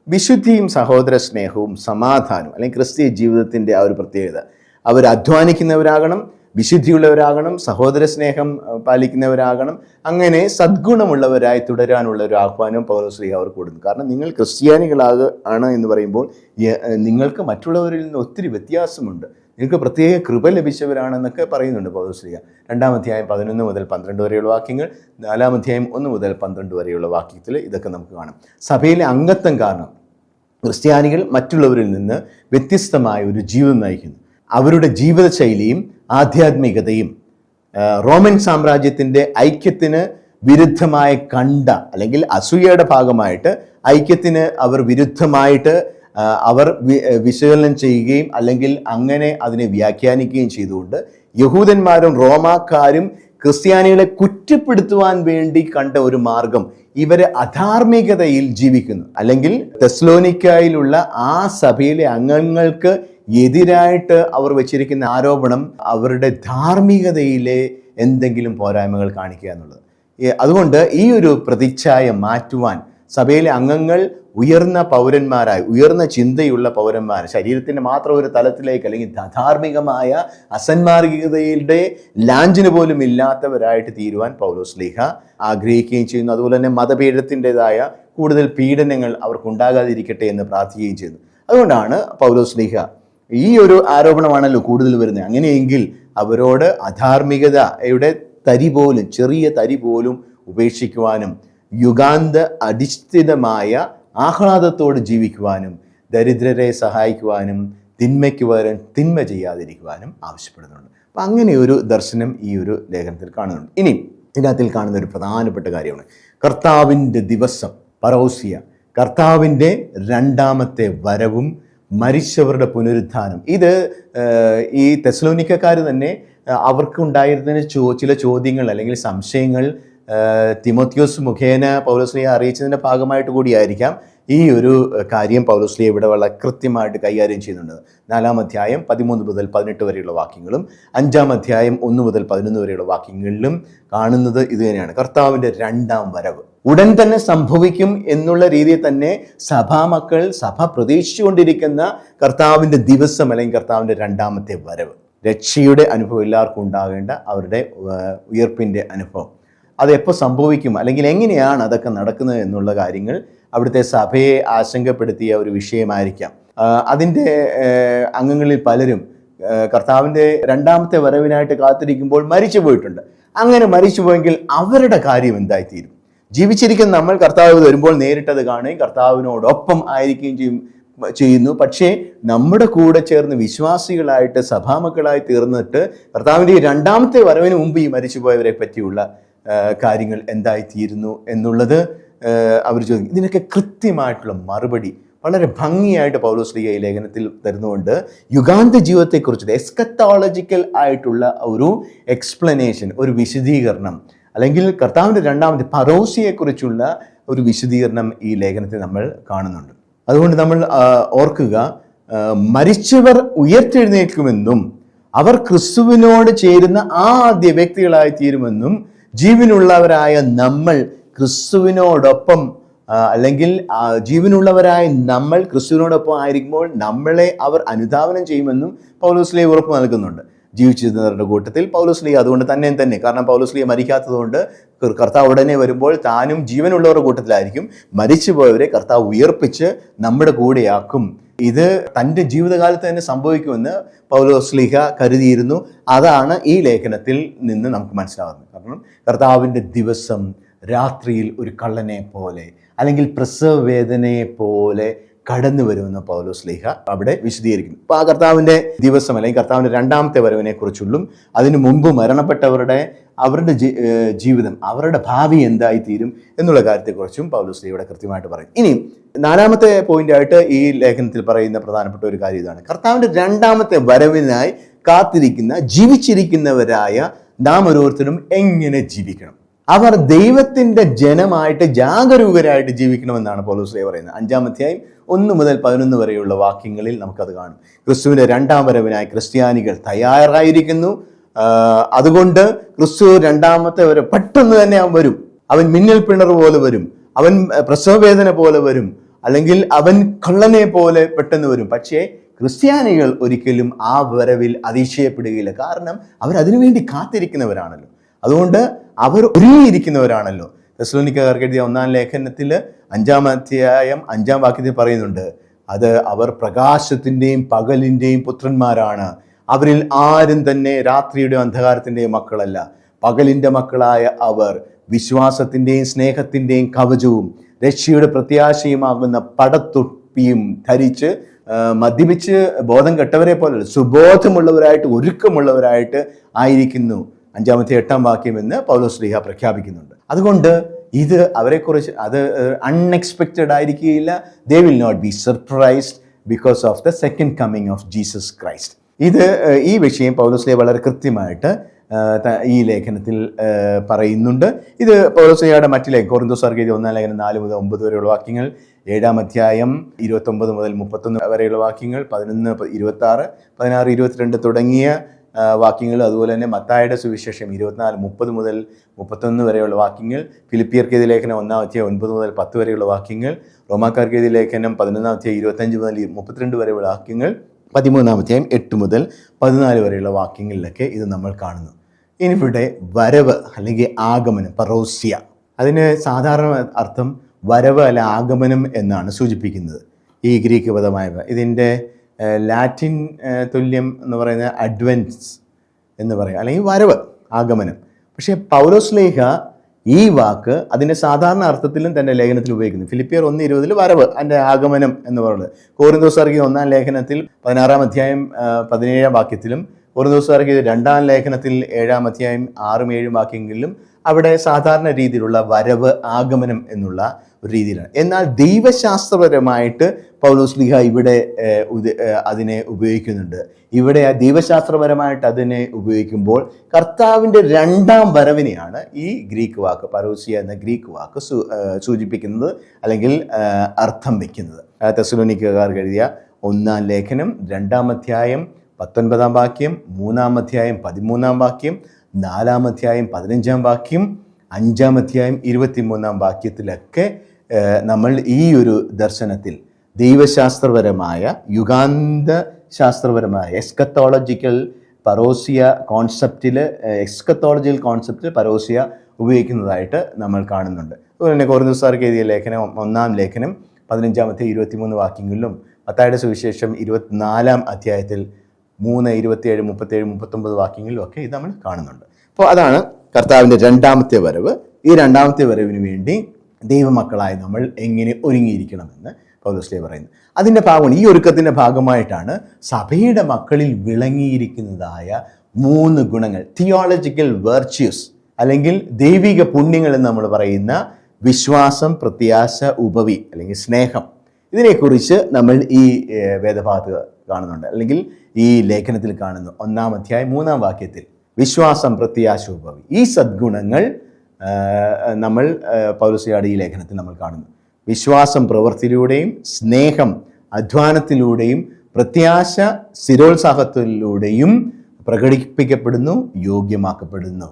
വിശുദ്ധിയും സഹോദര സ്നേഹവും സമാധാനവും, അല്ലെങ്കിൽ ക്രിസ്തീയ ജീവിതത്തിൻ്റെ ആ ഒരു പ്രത്യേകത. അവർ അധ്വാനിക്കുന്നവരാകണം, വിശുദ്ധിയുള്ളവരാകണം, സഹോദര സ്നേഹം പാലിക്കുന്നവരാകണം, അങ്ങനെ സദ്ഗുണമുള്ളവരായി തുടരാനുള്ള ഒരു ആഹ്വാനം പൗലോസ്ലീഹ അവർക്ക് കൊടുക്കുന്നു. കാരണം നിങ്ങൾ ക്രിസ്ത്യാനികളാണ് എന്ന് പറയുമ്പോൾ നിങ്ങൾക്ക് മറ്റുള്ളവരിൽ നിന്ന് ഒത്തിരി വ്യത്യാസമുണ്ട്, നിങ്ങൾക്ക് പ്രത്യേക കൃപ ലഭിച്ചവരാണെന്നൊക്കെ പറയുന്നുണ്ട് പൗലോസ്ലീഹ. 2-ാം അധ്യായം 11 മുതൽ 12 വരെയുള്ള വാക്യങ്ങൾ, 4-ാം അധ്യായം 1 മുതൽ 12 വരെയുള്ള വാക്യത്തിൽ ഇതൊക്കെ നമുക്ക് കാണാം. സഭയിലെ അംഗത്വം കാരണം ക്രിസ്ത്യാനികൾ മറ്റുള്ളവരിൽ നിന്ന് വ്യത്യസ്തമായ ഒരു ജീവിതം നയിക്കുന്നു. അവരുടെ ജീവിതശൈലിയും ആധ്യാത്മികതയും റോമൻ സാമ്രാജ്യത്തിൻ്റെ ഐക്യത്തിന് വിരുദ്ധമായി കണ്ട, അല്ലെങ്കിൽ അസൂയയുടെ ഭാഗമായിട്ട് ഐക്യത്തിന് അവർ വിരുദ്ധമായിട്ട് അവർ വിശകലനം ചെയ്യുകയും അല്ലെങ്കിൽ അങ്ങനെ അതിനെ വ്യാഖ്യാനിക്കുകയും ചെയ്തുകൊണ്ട് യഹൂദന്മാരും റോമാക്കാരും ക്രിസ്ത്യാനികളെ കുറ്റപ്പെടുത്തുവാൻ വേണ്ടി കണ്ട ഒരു മാർഗം, ഇവരെ അധാർമികതയിൽ ജീവിക്കുന്നു. അല്ലെങ്കിൽ തെസ്സലോനിക്കായിലുള്ള ആ സഭയിലെ അംഗങ്ങൾക്ക് എതിരായിട്ട് അവർ വെച്ചിരിക്കുന്ന ആരോപണം അവരുടെ ധാർമ്മികതയിലെ എന്തെങ്കിലും പോരായ്മകൾ കാണിക്കുക എന്നുള്ളത്. അതുകൊണ്ട് ഈ ഒരു പ്രതിച്ഛായ മാറ്റുവാൻ സഭയിലെ അംഗങ്ങൾ ഉയർന്ന പൗരന്മാരായി, ഉയർന്ന ചിന്തയുള്ള പൗരന്മാർ, ശരീരത്തിൻ്റെ മാത്രം ഒരു തലത്തിലേക്ക് അല്ലെങ്കിൽ ധാർമ്മികമായ അസന്മാർഗികതയുടെ ലാഞ്ചിന് പോലും ഇല്ലാത്തവരായിട്ട് തീരുവാൻ പൗലോസ്ലീഹ ആഗ്രഹിക്കുകയും ചെയ്യുന്നു. അതുപോലെ തന്നെ മതപീഠത്തിൻ്റെതായ കൂടുതൽ പീഡനങ്ങൾ അവർക്കുണ്ടാകാതിരിക്കട്ടെ എന്ന് പ്രാർത്ഥിക്കുകയും ചെയ്യുന്നു. അതുകൊണ്ടാണ് പൗലോസ്ലീഹ ഈ ഒരു ആരോപണമാണല്ലോ കൂടുതൽ വരുന്നത്. അങ്ങനെയെങ്കിൽ അവരോട് അധാർമികതയുടെ തരി പോലും, ചെറിയ തരി പോലും ഉപേക്ഷിക്കുവാനും യുഗാന്ത അധിഷ്ഠിതമായ ആഹ്ലാദത്തോട് ജീവിക്കുവാനും ദരിദ്രരെ സഹായിക്കുവാനും തിന്മയ്ക്ക് പകരം തിന്മ ചെയ്യാതിരിക്കുവാനും ആവശ്യപ്പെടുന്നുണ്ട്. അപ്പം അങ്ങനെ ഒരു ദർശനം ഈ ഒരു ലേഖനത്തിൽ കാണുന്നുണ്ട്. ഇനി ഇതിനകത്തിൽ കാണുന്ന ഒരു പ്രധാനപ്പെട്ട കാര്യമാണ് കർത്താവിൻ്റെ ദിവസം, പറോസിയ, കർത്താവിൻ്റെ രണ്ടാമത്തെ വരവും മരിച്ചവരുടെ പുനരുത്ഥാനം. ഇത് ഈ തെസ്സലോനിക്കക്കാർ തന്നെ അവർക്കുണ്ടായിരുന്ന ചില ചോദ്യങ്ങൾ അല്ലെങ്കിൽ സംശയങ്ങൾ തിമോത്തിയോസ് മുഖേന പൗലോസ്ലീഹ അറിയിച്ചതിൻ്റെ ഭാഗമായിട്ട് കൂടിയായിരിക്കാം ഈ ഒരു കാര്യം പൗലോസ്ലീഹ ഇവിടെ വളരെ കൃത്യമായിട്ട് കൈകാര്യം ചെയ്യുന്നുണ്ട്. 4-ാം അധ്യായം 13 മുതൽ 18 വരെയുള്ള വാക്യങ്ങളും 5-ാം അധ്യായം 1 മുതൽ 11 വരെയുള്ള വാക്യങ്ങളിലും കാണുന്നത് ഇത് തന്നെയാണ്. കർത്താവിൻ്റെ രണ്ടാം വരവ് ഉടൻ തന്നെ സംഭവിക്കും എന്നുള്ള രീതിയിൽ തന്നെ സഭാമക്കൾ, സഭ പ്രതീക്ഷിച്ചുകൊണ്ടിരിക്കുന്ന കർത്താവിൻ്റെ ദിവസം അല്ലെങ്കിൽ കർത്താവിൻ്റെ രണ്ടാമത്തെ വരവ്, രക്ഷയുടെ അനുഭവം എല്ലാവർക്കും ഉണ്ടാകേണ്ട അവരുടെ ഉയർപ്പിൻ്റെ അനുഭവം, അത് എപ്പോൾ സംഭവിക്കും അല്ലെങ്കിൽ എങ്ങനെയാണ് അതൊക്കെ നടക്കുന്നത് എന്നുള്ള കാര്യങ്ങൾ അവിടുത്തെ സഭയെ ആശങ്കപ്പെടുത്തിയ ഒരു വിഷയമായിരിക്കാം. അതിൻ്റെ അംഗങ്ങളിൽ പലരും കർത്താവിൻ്റെ രണ്ടാമത്തെ വരവിനായിട്ട് കാത്തിരിക്കുമ്പോൾ മരിച്ചു പോയിട്ടുണ്ട്. അങ്ങനെ മരിച്ചു പോയെങ്കിൽ അവരുടെ കാര്യം എന്തായിത്തീരും? ജീവിച്ചിരിക്കുന്ന നമ്മൾ കർത്താവ് വരുമ്പോൾ നേരിട്ടത് കാണുകയും കർത്താവിനോടൊപ്പം ആയിരിക്കുകയും ചെയ്യുന്നു. പക്ഷേ നമ്മുടെ കൂടെ ചേർന്ന് വിശ്വാസികളായിട്ട് സഭാമക്കളായി തീർന്നിട്ട് കർത്താവിൻ്റെ രണ്ടാമത്തെ വരവിന് മുമ്പ് ഈ മരിച്ചുപോയവരെ പറ്റിയുള്ള കാര്യങ്ങൾ എന്തായിത്തീരുന്നു എന്നുള്ളത് അവർ ചോദിക്കും. ഇതിനൊക്കെ കൃത്യമായിട്ടുള്ള മറുപടി വളരെ ഭംഗിയായിട്ട് പൗലോസ്ലീഹ ഈ ലേഖനത്തിൽ തരുന്നുകൊണ്ട് യുഗാന്ത ജീവിതത്തെക്കുറിച്ചുള്ള എസ്കത്തോളജിക്കൽ ആയിട്ടുള്ള ഒരു എക്സ്പ്ലനേഷൻ, ഒരു വിശദീകരണം, അല്ലെങ്കിൽ കർത്താവിൻ്റെ രണ്ടാമത്തെ പറോസിയെക്കുറിച്ചുള്ള ഒരു വിശദീകരണം ഈ ലേഖനത്തിൽ നമ്മൾ കാണുന്നുണ്ട്. അതുകൊണ്ട് നമ്മൾ ഓർക്കുക, മരിച്ചവർ ഉയർത്തെഴുന്നേൽക്കുമെന്നും അവർ ക്രിസ്തുവിനോട് ചേരുന്ന ആദ്യ വ്യക്തികളായി തീരുമെന്നും ജീവനുള്ളവരായ നമ്മൾ ക്രിസ്തുവിനോടൊപ്പം അല്ലെങ്കിൽ ജീവനുള്ളവരായ നമ്മൾ ക്രിസ്തുവിനോടൊപ്പം ആയിരിക്കുമ്പോൾ നമ്മളെ അവർ അനുധാവനം ചെയ്യുമെന്നും പൗലോസ്ലീഹ ഉറപ്പ് നൽകുന്നുണ്ട്. ജീവിച്ചിരുന്നവരുടെ കൂട്ടത്തിൽ പൗലോസ്ലീഹ അതുകൊണ്ട് തന്നെ കാരണം പൗലോസ്ലീഹ മരിക്കാത്തതുകൊണ്ട് കർത്താവ് ഉടനെ വരുമ്പോൾ താനും ജീവനുള്ളവരുടെ കൂട്ടത്തിലായിരിക്കും. മരിച്ചുപോയവരെ കർത്താവ് ഉയർപ്പിച്ച് നമ്മുടെ കൂടെയാക്കും. ഇത് തൻ്റെ ജീവിതകാലത്ത് തന്നെ സംഭവിക്കുമെന്ന് പൗലോസ്ലീഹ കരുതിയിരുന്നു. അതാണ് ഈ ലേഖനത്തിൽ നിന്ന് നമുക്ക് മനസ്സിലാവുന്നത്. കാരണം കർത്താവിൻ്റെ ദിവസം രാത്രിയിൽ ഒരു കള്ളനെ പോലെ അല്ലെങ്കിൽ പ്രസവ വേദനയെ പോലെ കടന്നു വരുമെന്ന് പൗലോസ്ലീഹ അവിടെ വിശദീകരിക്കുന്നു. അപ്പോൾ ആ കർത്താവിൻ്റെ ദിവസം അല്ലെങ്കിൽ കർത്താവിൻ്റെ രണ്ടാമത്തെ വരവിനെ കുറിച്ചുള്ളും അതിനു മുമ്പ് മരണപ്പെട്ടവരുടെ അവരുടെ ജീവിതം, അവരുടെ ഭാവി എന്തായിത്തീരും എന്നുള്ള കാര്യത്തെക്കുറിച്ചും പൗലോസ്ലീഹ ഇവിടെ കൃത്യമായിട്ട് പറയും. ഇനി 4-ാമത്തെ പോയിന്റായിട്ട് ഈ ലേഖനത്തിൽ പറയുന്ന പ്രധാനപ്പെട്ട ഒരു കാര്യം ഇതാണ്: കർത്താവിൻ്റെ രണ്ടാമത്തെ വരവിനായി കാത്തിരിക്കുന്ന ജീവിച്ചിരിക്കുന്നവരായ നാം ഓരോരുത്തരും എങ്ങനെ ജീവിക്കണം? അവർ ദൈവത്തിൻ്റെ ജനമായിട്ട് ജാഗരൂകരായിട്ട് ജീവിക്കണമെന്നാണ് പൗലോസ്ലീഹ പറയുന്നത്. 5-ാം അധ്യായം 1 മുതൽ 11 വരെയുള്ള വാക്യങ്ങളിൽ നമുക്കത് കാണും. ക്രിസ്തുവിൻ്റെ രണ്ടാം വരവിനായി ക്രിസ്ത്യാനികൾ തയ്യാറായിരിക്കുന്നു. അതുകൊണ്ട് ക്രിസ്തു രണ്ടാമത്തെ വരെ പെട്ടെന്ന് തന്നെ അവൻ വരും. അവൻ മിന്നൽ പിണർ പോലെ വരും, അവൻ പ്രസവവേദന പോലെ വരും, അല്ലെങ്കിൽ അവൻ കള്ളനെ പോലെ പെട്ടെന്ന് വരും. പക്ഷേ ക്രിസ്ത്യാനികൾ ഒരിക്കലും ആ വരവിൽ അതിശയപ്പെടുകയില്ല. കാരണം അവരതിനുവേണ്ടി കാത്തിരിക്കുന്നവരാണല്ലോ. അതുകൊണ്ട് അവർ ഒരുങ്ങിയിരിക്കുന്നവരാണല്ലോ. തെസ്സലോനിക്കക്കാർക്ക് എഴുതിയ 1-ാം ലേഖനത്തിൽ 5-ാം അധ്യായം 5-ാം വാക്യത്തിൽ പറയുന്നുണ്ട്, അത് അവർ പ്രകാശത്തിൻ്റെയും പകലിൻ്റെയും പുത്രന്മാരാണ്. അവരിൽ ആരും തന്നെ രാത്രിയുടെ അന്ധകാരത്തിൻ്റെയും മക്കളല്ല. പകലിൻ്റെ മക്കളായ അവർ വിശ്വാസത്തിൻ്റെയും സ്നേഹത്തിൻ്റെയും കവചവും രക്ഷയുടെ പ്രത്യാശയുമാകുന്ന പടത്തൊപ്പിയും ധരിച്ച് മദ്യപിച്ച് ബോധം കെട്ടവരെ പോലെ സുബോധമുള്ളവരായിട്ട് ഒരുക്കമുള്ളവരായിട്ട് ആയിരിക്കുന്നു. 5-ാമത്തെ 8-ാം വാക്യം എന്ന് പൗലോസ്ലീഹ പ്രഖ്യാപിക്കുന്നുണ്ട്. അതുകൊണ്ട് ഇത് അവരെക്കുറിച്ച് അത് അൺഎക്സ്പെക്റ്റഡ് ആയിരിക്കുകയില്ല. They will not be surprised because of the second coming of Jesus Christ. ഇത് ഈ വിഷയം പൗലോസ്ലീഹ വളരെ കൃത്യമായിട്ട് ഈ ലേഖനത്തിൽ പറയുന്നുണ്ട്. ഇത് പൗലോസ്ലീഹയുടെ മറ്റു ലേഖനം കൊറിന്തോസ്യർക്ക് എഴുതിയ 1-ാം ലേഖനം 4 മുതൽ 9 വരെയുള്ള വാക്യങ്ങൾ, 7-ാം അധ്യായം 29 മുതൽ 31 വരെയുള്ള വാക്യങ്ങൾ, 11, 26, 16, 22 തുടങ്ങിയ വാക്യങ്ങൾ, അതുപോലെ തന്നെ മത്തായിയുടെ സുവിശേഷം 24, 30 മുതൽ 31 വരെയുള്ള വാക്യങ്ങൾ, ഫിലിപ്പിയർക്ക് എഴുതിയ ലേഖനം 1-ാം അധ്യായം 9 മുതൽ 10 വരെയുള്ള വാക്യങ്ങൾ, റോമാക്കാർക്ക് എഴുതിയ ലേഖനം 11-ാം അധ്യായം 25 മുതൽ 32 വരെയുള്ള വാക്യങ്ങൾ, 13-ാം അധ്യായം 8 മുതൽ 14 വരെയുള്ള വാക്യങ്ങളിലൊക്കെ ഇത് നമ്മൾ കാണുന്നു. ഇനിയിവിടെ വരവ് അല്ലെങ്കിൽ ആഗമനം, പറോസ്യ, അതിന് സാധാരണ അർത്ഥം വരവ് അല്ല ആഗമനം എന്നാണ് സൂചിപ്പിക്കുന്നത്. ഈ ഗ്രീക്ക് പദമായ ഇതിൻ്റെ ലാറ്റിൻ തുല്യം എന്ന് പറയുന്ന അഡ്വൻസ് എന്ന് പറയും, അല്ലെങ്കിൽ വരവ്, ആഗമനം. പക്ഷേ പൗലോസ്ലീഹ ഈ വാക്ക് അതിൻ്റെ സാധാരണ അർത്ഥത്തിലും തൻ്റെ ലേഖനത്തിൽ ഉപയോഗിക്കുന്നു. ഫിലിപ്പിയർ 1:20 വരവ്, അതിൻ്റെ ആഗമനം എന്ന് പറയുന്നത്. കോരിന്തോസുകാർക്ക് 1-ാം ലേഖനത്തിൽ 16-ാം അധ്യായം 17-ാം വാക്യത്തിലും, കോരിന്തോസുകാർക്ക് 2-ാം ലേഖനത്തിൽ 7-ാം അധ്യായം 6-7 വാക്യങ്ങളിലും അവിടെ സാധാരണ രീതിയിലുള്ള വരവ്, ആഗമനം എന്നുള്ള ഒരു രീതിയിലാണ്. എന്നാൽ ദൈവശാസ്ത്രപരമായിട്ട് പൗലോസ്ലീഹ ഇവിടെ അതിനെ ഉപയോഗിക്കുന്നുണ്ട്. ഇവിടെ ദൈവശാസ്ത്രപരമായിട്ട് അതിനെ ഉപയോഗിക്കുമ്പോൾ കർത്താവിൻ്റെ 2-ാം വരവിനെയാണ് ഈ ഗ്രീക്ക് വാക്ക്, പരോസിയ എന്ന ഗ്രീക്ക് വാക്ക് സൂചിപ്പിക്കുന്നത് അല്ലെങ്കിൽ അർത്ഥം വയ്ക്കുന്നത്. തെസ്സലോനിക്കക്കാർക്ക് എഴുതിയ 1-ാം ലേഖനം 2-ാം അധ്യായം 19-ാം വാക്യം, 3-ാം അധ്യായം 13-ാം വാക്യം, 4-ാം അധ്യായം 15-ാം വാക്യം, 5-ാം അധ്യായം 23-ാം വാക്യത്തിലൊക്കെ നമ്മൾ ഈ ഒരു ദർശനത്തിൽ ദൈവശാസ്ത്രപരമായ, യുഗാന്ത ശാസ്ത്രപരമായ എസ്കത്തോളജിക്കൽ പരോസിയ കോൺസെപ്റ്റിൽ, എസ്കത്തോളജിക്കൽ കോൺസെപ്റ്റിൽ പരോസിയ ഉപയോഗിക്കുന്നതായിട്ട് നമ്മൾ കാണുന്നുണ്ട്. അതുപോലെ തന്നെ കോരിന്തോസുകാർക്ക് എഴുതിയ ലേഖനം 1-ാം ലേഖനം 15-ാം അധ്യായം 23 വാക്യങ്ങളിലും, മത്തായിയുടെ സുവിശേഷം 24-ാം അധ്യായത്തിൽ 3, 27, 37, 39 വാക്യങ്ങളിലും ഒക്കെ ഇത് നമ്മൾ കാണുന്നുണ്ട്. അപ്പോൾ അതാണ് കർത്താവിൻ്റെ 2-ാമത്തെ വരവ്. ഈ 2-ാമത്തെ വരവിന് വേണ്ടി ദൈവമക്കളായി നമ്മൾ എങ്ങനെ ഒരുങ്ങിയിരിക്കണമെന്ന് പൗലോസ്ലീഹ പറയുന്നു. അതിൻ്റെ ഭാഗമാണ്, ഈ ഒരുക്കത്തിൻ്റെ ഭാഗമായിട്ടാണ് സഭയുടെ മക്കളിൽ വിളങ്ങിയിരിക്കുന്നതായ 3 ഗുണങ്ങൾ, തിയോളജിക്കൽ വെർച്യൂസ് അല്ലെങ്കിൽ ദൈവിക പുണ്യങ്ങൾ എന്ന് നമ്മൾ പറയുന്ന വിശ്വാസം, പ്രത്യാശ, ഉപവി അല്ലെങ്കിൽ സ്നേഹം, ഇതിനെക്കുറിച്ച് നമ്മൾ ഈ വേദഭാഗത്ത് കാണുന്നുണ്ട്, അല്ലെങ്കിൽ ഈ ലേഖനത്തിൽ കാണുന്നു. 1-ാം അധ്യായം 3-ാം വാക്യത്തിൽ വിശ്വാസം, പ്രത്യാശ, ഉപവി, ഈ സദ്ഗുണങ്ങൾ നമ്മൾ പൗലോസ്ലീഹയുടെ ഈ ലേഖനത്തിൽ നമ്മൾ കാണുന്നു. വിശ്വാസം പ്രവൃത്തിയിലൂടെയും, സ്നേഹം അധ്വാനത്തിലൂടെയും, പ്രത്യാശ സ്ഥിരോത്സാഹത്തിലൂടെയും പ്രകടിപ്പിക്കപ്പെടുന്നു, യോഗ്യമാക്കപ്പെടുന്നു.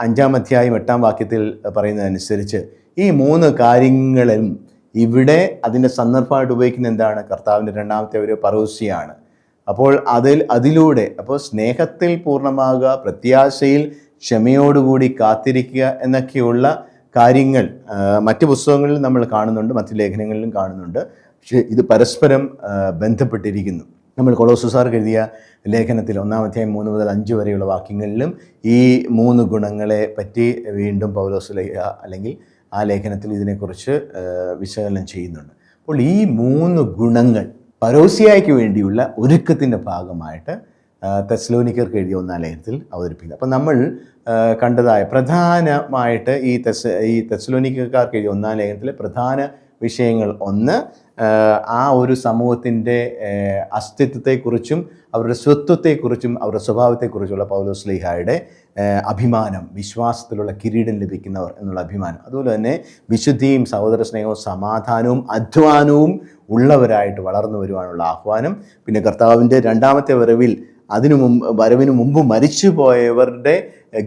5-ാം അധ്യായം 8-ാം വാക്യത്തിൽ പറയുന്നതനുസരിച്ച് ഈ 3 കാര്യങ്ങളും ഇവിടെ അതിൻ്റെ സന്ദർഭമായിട്ട് ഉപയോഗിക്കുന്ന എന്താണ്? കർത്താവിൻ്റെ 2-ാമത്തെ ഒരു പരോസിയാണ്. അപ്പോൾ അതിലൂടെ സ്നേഹത്തിൽ പൂർണ്ണമാകുക, പ്രത്യാശയിൽ ക്ഷമയോടുകൂടി കാത്തിരിക്കുക എന്നൊക്കെയുള്ള കാര്യങ്ങൾ മറ്റ് പുസ്തകങ്ങളിൽ നമ്മൾ കാണുന്നുണ്ട്, മറ്റ് ലേഖനങ്ങളിലും കാണുന്നുണ്ട്. പക്ഷേ ഇത് പരസ്പരം ബന്ധപ്പെട്ടിരിക്കുന്നു. നമ്മൾ കൊളോസ്യർക്ക് എഴുതിയ ലേഖനത്തിൽ 1-ാം അധ്യായം 3 മുതൽ 5 വരെയുള്ള വാക്യങ്ങളിലും ഈ 3 ഗുണങ്ങളെ പറ്റി വീണ്ടും പൗലോസ്ലീഹ അല്ലെങ്കിൽ ആ ലേഖനത്തിൽ ഇതിനെക്കുറിച്ച് വിശകലനം ചെയ്യുന്നുണ്ട്. അപ്പോൾ ഈ 3 ഗുണങ്ങൾ പരോസിയായ്ക്ക് വേണ്ടിയുള്ള ഒരുക്കത്തിൻ്റെ ഭാഗമായിട്ട് തെസ്സലോനിക്കർക്ക് എഴുതിയ 1-ാം ലേഖനത്തിൽ അവതരിപ്പിക്കുന്നത്. അപ്പം നമ്മൾ കണ്ടതായ പ്രധാനമായിട്ട് ഈ തെസ്സലോനിക്കക്കാർക്ക് എഴുതിയ 1-ാം ലേഖനത്തിലെ പ്രധാന വിഷയങ്ങൾ, ഒന്ന് ആ ഒരു സമൂഹത്തിൻ്റെ അസ്തിത്വത്തെക്കുറിച്ചും അവരുടെ സ്വത്വത്തെക്കുറിച്ചും അവരുടെ സ്വഭാവത്തെക്കുറിച്ചുള്ള പൗലോസ്ലീഹയുടെ അഭിമാനം, വിശ്വാസത്തിലുള്ള കിരീടം ലഭിക്കുന്നവർ എന്നുള്ള അഭിമാനം, അതുപോലെ തന്നെ വിശുദ്ധിയും സഹോദര സ്നേഹവും സമാധാനവും അധ്വാനവും ഉള്ളവരായിട്ട് വളർന്നു വരുവാനുള്ള ആഹ്വാനം, പിന്നെ കർത്താവിൻ്റെ 2-ാമത്തെ വരവിന് മുമ്പ് മരിച്ചുപോയവരുടെ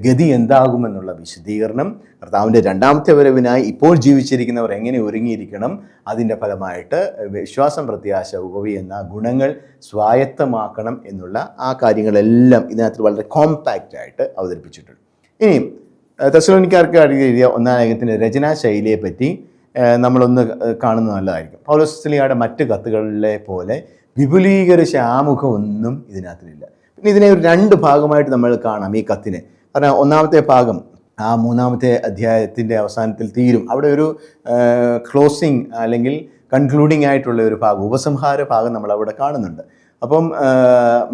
ഗതി എന്താകുമെന്നുള്ള വിശദീകരണം, കർത്താവിൻ്റെ 2-ാമത്തെ വരവിനായി ഇപ്പോൾ ജീവിച്ചിരിക്കുന്നവർ എങ്ങനെ ഒരുങ്ങിയിരിക്കണം, അതിൻ്റെ ഫലമായിട്ട് വിശ്വാസം, പ്രത്യാശ, ഉപവി എന്ന ഗുണങ്ങൾ സ്വായത്തമാക്കണം എന്നുള്ള ആ കാര്യങ്ങളെല്ലാം ഇതിനകത്ത് വളരെ കോമ്പാക്റ്റായിട്ട് അവതരിപ്പിച്ചിട്ടുണ്ട്. ഇനിയും തെസ്സലോനിക്കർക്ക് എഴുതിയ 1-ാം ലേഖനത്തിൻ്റെ രചനാ ശൈലിയെ പറ്റി നമ്മളൊന്ന് കാണുന്നത് നല്ലതായിരിക്കും. പൗലോസ്ലീഹയുടെ മറ്റ് കത്തുകളിലെ പോലെ വിപുലീകരിച്ച ആമുഖമൊന്നും ഇതിനകത്തിലില്ല. പിന്നെ ഇതിനെ ഒരു 2 ഭാഗമായിട്ട് നമ്മൾ കാണാം ഈ കത്തിനെ. കാരണം 1-ാമത്തെ ഭാഗം ആ 3-ാമത്തെ അധ്യായത്തിൻ്റെ അവസാനത്തിൽ തീരും. അവിടെ ഒരു ക്ലോസിങ് അല്ലെങ്കിൽ കൺക്ലൂഡിങ് ആയിട്ടുള്ള ഒരു ഭാഗം, ഉപസംഹാര ഭാഗം നമ്മളവിടെ കാണുന്നുണ്ട്. അപ്പം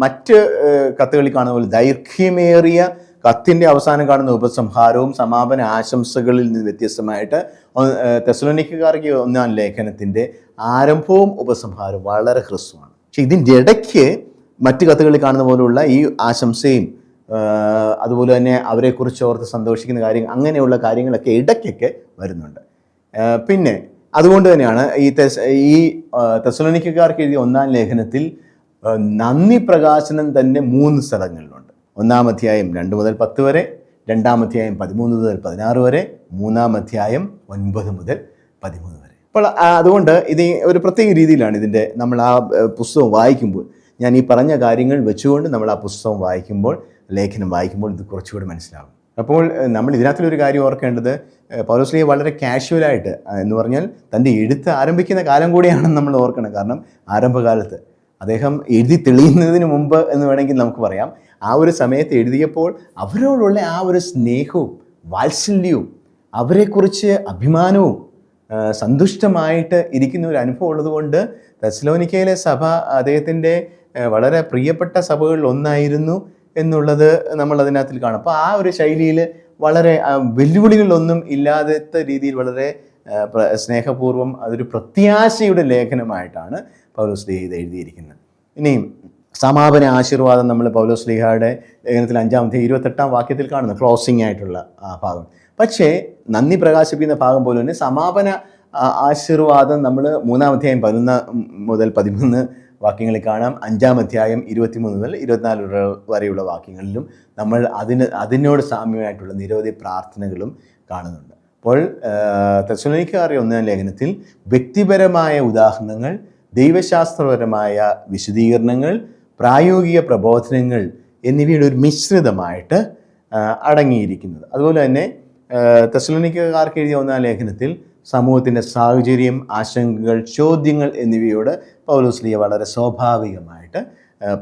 മറ്റ് കത്തുകളിൽ കാണുന്ന പോലെ ദൈർഘ്യമേറിയ കത്തിൻ്റെ അവസാനം കാണുന്ന ഉപസംഹാരവും സമാപന ആശംസകളിൽ നിന്ന് വ്യത്യസ്തമായിട്ട് തെസ്സലോനിക്കക്കാർക്ക് 1-ാം ലേഖനത്തിൻ്റെ ആരംഭവും ഉപസംഹാരവും വളരെ ഹ്രസ്വമാണ്. പക്ഷെ ഇതിൻ്റെ ഇടയ്ക്ക് മറ്റ് കത്തുകളിൽ കാണുന്ന പോലുള്ള ഈ ആശംസയും അതുപോലെ തന്നെ അവരെക്കുറിച്ച് ഓർത്ത് സന്തോഷിക്കുന്ന കാര്യങ്ങൾ, അങ്ങനെയുള്ള കാര്യങ്ങളൊക്കെ ഇടയ്ക്കൊക്കെ വരുന്നുണ്ട്. പിന്നെ അതുകൊണ്ട് തന്നെയാണ് ഈ തെസ്സലോനിക്കക്കാർക്ക് എഴുതിയ 1-ാം ലേഖനത്തിൽ നന്ദി പ്രകാശനം തന്നെ 3 സ്ഥലങ്ങളിലുണ്ട്. 1-ാം അധ്യായം 2 മുതൽ 10 വരെ, 2-ാം അധ്യായം 13 മുതൽ 16 വരെ, 3-ാം അധ്യായം 9 മുതൽ 13 വരെ. അപ്പോൾ അതുകൊണ്ട് ഇത് ഒരു പ്രത്യേക രീതിയിലാണ് ഇതിൻ്റെ നമ്മൾ ആ പുസ്തകം വായിക്കുമ്പോൾ, ഞാൻ ഈ പറഞ്ഞ കാര്യങ്ങൾ വെച്ചുകൊണ്ട് നമ്മൾ ആ പുസ്തകം വായിക്കുമ്പോൾ, ലേഖനം വായിക്കുമ്പോൾ ഇത് കുറച്ചുകൂടി മനസ്സിലാകും. അപ്പോൾ നമ്മൾ ഇതിനകത്തൊരു കാര്യം ഓർക്കേണ്ടത്, പൗലോസ്ലീഹ വളരെ കാഷ്വലായിട്ട് എന്ന് പറഞ്ഞാൽ തൻ്റെ എഴുത്ത് ആരംഭിക്കുന്ന കാലം കൂടിയാണെന്ന് നമ്മൾ ഓർക്കണം. കാരണം ആരംഭകാലത്ത് അദ്ദേഹം എഴുതി തെളിയുന്നതിന് മുമ്പ് എന്ന് വേണമെങ്കിൽ നമുക്ക് പറയാം, ആ ഒരു സമയത്ത് എഴുതിയപ്പോൾ അവരോടുള്ള ആ ഒരു സ്നേഹവും വാത്സല്യവും അവരെക്കുറിച്ച് അഭിമാനവും സന്തുഷ്ടമായിട്ട് ഇരിക്കുന്ന ഒരു അനുഭവം ഉള്ളതുകൊണ്ട് തെസ്സലോനിക്കയിലെ സഭ അദ്ദേഹത്തിൻ്റെ വളരെ പ്രിയപ്പെട്ട സഭകളിൽ ഒന്നായിരുന്നു എന്നുള്ളത് നമ്മൾ അതിനകത്തിൽ കാണും. അപ്പോൾ ആ ഒരു ശൈലിയിൽ വളരെ വെല്ലുവിളികളൊന്നും ഇല്ലാത്ത രീതിയിൽ വളരെ സ്നേഹപൂർവ്വം അതൊരു പ്രത്യാശയുടെ ലേഖനമായിട്ടാണ് പൗലോസ് ഇത് എഴുതിയിരിക്കുന്നത്. ഇനിയും സമാപന ആശീർവാദം നമ്മൾ പൗലോസ് ലീഹയുടെ ലേഖനത്തിൽ 5-28 വാക്യത്തിൽ കാണുന്നു, ക്ലോസിംഗ് ആയിട്ടുള്ള ആ ഭാഗം. പക്ഷേ നന്ദി പ്രകാശിപ്പിക്കുന്ന ഭാഗം പോലെ തന്നെ സമാപന ആശീർവാദം നമ്മൾ 3-11 വാക്യങ്ങളിൽ കാണാം. 5-23 മുതൽ 24 വരെയുള്ള വാക്യങ്ങളിലും നമ്മൾ അതിനോട് സാമ്യമായിട്ടുള്ള നിരവധി പ്രാർത്ഥനകളും കാണുന്നുണ്ട്. അപ്പോൾ തെസ്സലോനിക്കക്കാരുടെ 1-ാം ലേഖനത്തിൽ വ്യക്തിപരമായ ഉദാഹരണങ്ങൾ, ദൈവശാസ്ത്രപരമായ വിശദീകരണങ്ങൾ, പ്രായോഗിക പ്രബോധനങ്ങൾ എന്നിവയുടെ ഒരു മിശ്രിതമായിട്ട് അടങ്ങിയിരിക്കുന്നത്. അതുപോലെ തന്നെ തെസ്സലോനിക്കക്കാർക്ക് എഴുതിയ 1-ാം ലേഖനത്തിൽ സമൂഹത്തിൻ്റെ സാഹചര്യം, ആശങ്കകൾ, ചോദ്യങ്ങൾ എന്നിവയോട് പൗലോസ് ലീഹ വളരെ സ്വാഭാവികമായിട്ട്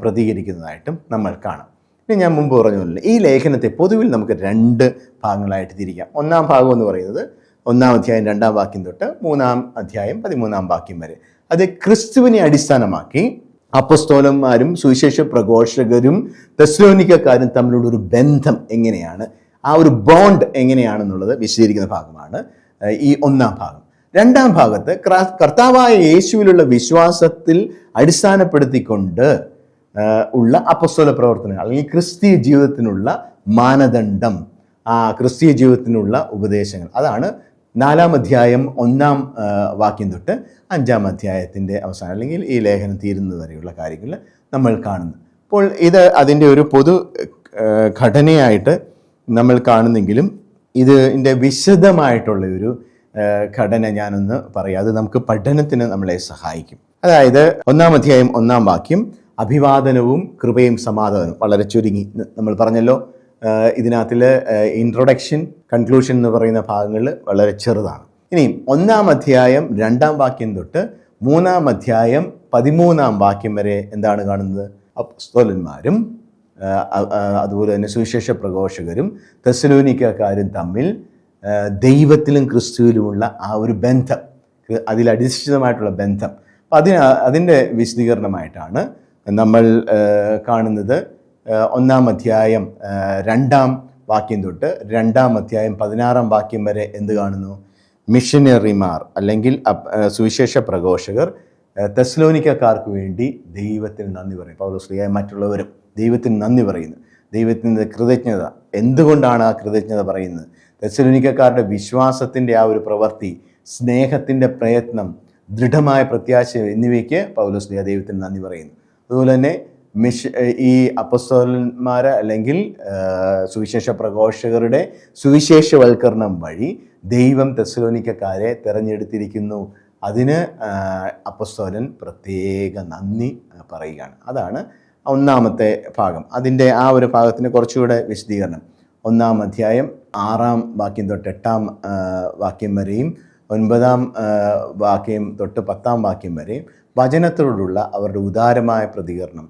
പ്രതികരിക്കുന്നതായിട്ടും നമ്മൾ കാണാം. ഇനി ഞാൻ മുമ്പ് പറഞ്ഞ ഈ ലേഖനത്തെ പൊതുവിൽ നമുക്ക് 2 ഭാഗങ്ങളായിട്ട് തിരിക്കാം. 1-ാം ഭാഗം എന്ന് പറയുന്നത് 1-ാം അധ്യായം 2-ാം വാക്യം തൊട്ട് 3-ാം അധ്യായം 13-ാം വാക്യം വരെ. അത് ക്രിസ്തുവിനെ അടിസ്ഥാനമാക്കി അപ്പസ്തോലന്മാരും സുവിശേഷ പ്രഘോഷകരും തെസ്സലോനിക്കക്കാരും തമ്മിലുള്ള ഒരു ബന്ധം എങ്ങനെയാണ്, ആ ഒരു ബോണ്ട് എങ്ങനെയാണെന്നുള്ളത് വിശദീകരിക്കുന്ന ഭാഗമാണ് ഈ 1-ാം ഭാഗം. 2-ാം ഭാഗത്ത് കർത്താവായ യേശുവിലുള്ള വിശ്വാസത്തിൽ അടിസ്ഥാനപ്പെടുത്തിക്കൊണ്ട് ഉള്ള അപ്പസ്തോല പ്രവർത്തനങ്ങൾ അല്ലെങ്കിൽ ക്രിസ്തീയ ജീവിതത്തിനുള്ള മാനദണ്ഡം, ആ ക്രിസ്തീയ ജീവിതത്തിനുള്ള ഉപദേശങ്ങൾ, അതാണ് 4-ാം അധ്യായം 1-ാം വാക്യം തൊട്ട് 5-ാം അധ്യായത്തിൻ്റെ അവസാനം അല്ലെങ്കിൽ ഈ ലേഖനം തീരുന്നത് വരെയുള്ള കാര്യങ്ങൾ നമ്മൾ കാണുന്നു. അപ്പോൾ ഇത് അതിൻ്റെ ഒരു പൊതു ഘടനയായിട്ട് നമ്മൾ കാണുന്നെങ്കിലും ഇതിൻ്റെ വിശദമായിട്ടുള്ള ഒരു ഘടന ഞാനൊന്ന് പറയാം. അത് നമുക്ക് പഠനത്തിന് നമ്മളെ സഹായിക്കും. അതായത് 1-ാം അധ്യായം 1-ാം വാക്യം അഭിവാദനവും കൃപയും സമാധാനവും, വളരെ ചുരുങ്ങി നമ്മൾ പറഞ്ഞല്ലോ. ഇതിനകത്തിൽ ഇൻട്രൊഡക്ഷൻ, കൺക്ലൂഷൻ എന്ന് പറയുന്ന ഭാഗങ്ങൾ വളരെ ചെറുതാണ്. ഇനിയും 1-ാം അധ്യായം 2-ാം വാക്യം തൊട്ട് 3-ാം അധ്യായം 13-ാം വാക്യം വരെ എന്താണ് കാണുന്നത്? അപ്പസ്തോലന്മാരും അതുപോലെ തന്നെ സുവിശേഷ പ്രഘോഷകരും തെസ്സലോനിക്കക്കാരും തമ്മിൽ ദൈവത്തിലും ക്രിസ്തുവിലുമുള്ള ആ ഒരു ബന്ധം, അതിലധിഷ്ഠിതമായിട്ടുള്ള ബന്ധം. അപ്പം അതിൻ്റെ വിശദീകരണമായിട്ടാണ് നമ്മൾ കാണുന്നത്. 1-ാം അധ്യായം 2-ാം വാക്യം തൊട്ട് 2-ാം അധ്യായം 16-ാം വാക്യം വരെ എന്ത് കാണുന്നു? മിഷനറിമാർ അല്ലെങ്കിൽ സുവിശേഷ പ്രഘോഷകർ തെസ്സലോനിക്കക്കാർക്ക് വേണ്ടി ദൈവത്തിന് നന്ദി പറയും. പൗലോസ് ലീഹ മറ്റുള്ളവരും ദൈവത്തിന് നന്ദി പറയുന്നു. ദൈവത്തിൻ്റെ കൃതജ്ഞത, എന്തുകൊണ്ടാണ് ആ കൃതജ്ഞത പറയുന്നത്? തെസ്സലോനിക്കക്കാരുടെ വിശ്വാസത്തിൻ്റെ ആ ഒരു പ്രവൃത്തി, സ്നേഹത്തിൻ്റെ പ്രയത്നം, ദൃഢമായ പ്രത്യാശ എന്നിവയ്ക്ക് പൗലോസ് ലീഹ ദൈവത്തിന് നന്ദി പറയുന്നു. അതുപോലെ തന്നെ ഈ അപ്പസ്തോലന്മാർ അല്ലെങ്കിൽ സുവിശേഷ പ്രഘോഷകരുടെ സുവിശേഷവൽക്കരണം വഴി ദൈവം തെസ്സലോനിക്കക്കാരെ തിരഞ്ഞെടുത്തിരിക്കുന്നു. അതിന് അപ്പസ്തോലൻ പ്രത്യേക നന്ദി പറയുകയാണ്. അതാണ് 1-ാമത്തെ ഭാഗം. അതിൻ്റെ ആ ഒരു ഭാഗത്തിന് കുറച്ചുകൂടെ വിശദീകരണം 1-ാം അധ്യായം 6-ാം വാക്യം തൊട്ട് 8-ാം വാക്യം വരെയും 9-ാം വാക്യം തൊട്ട് 10-ാം വാക്യം വരെയും വചനത്തോടുള്ള അവരുടെ ഉദാരമായ പ്രതികരണം.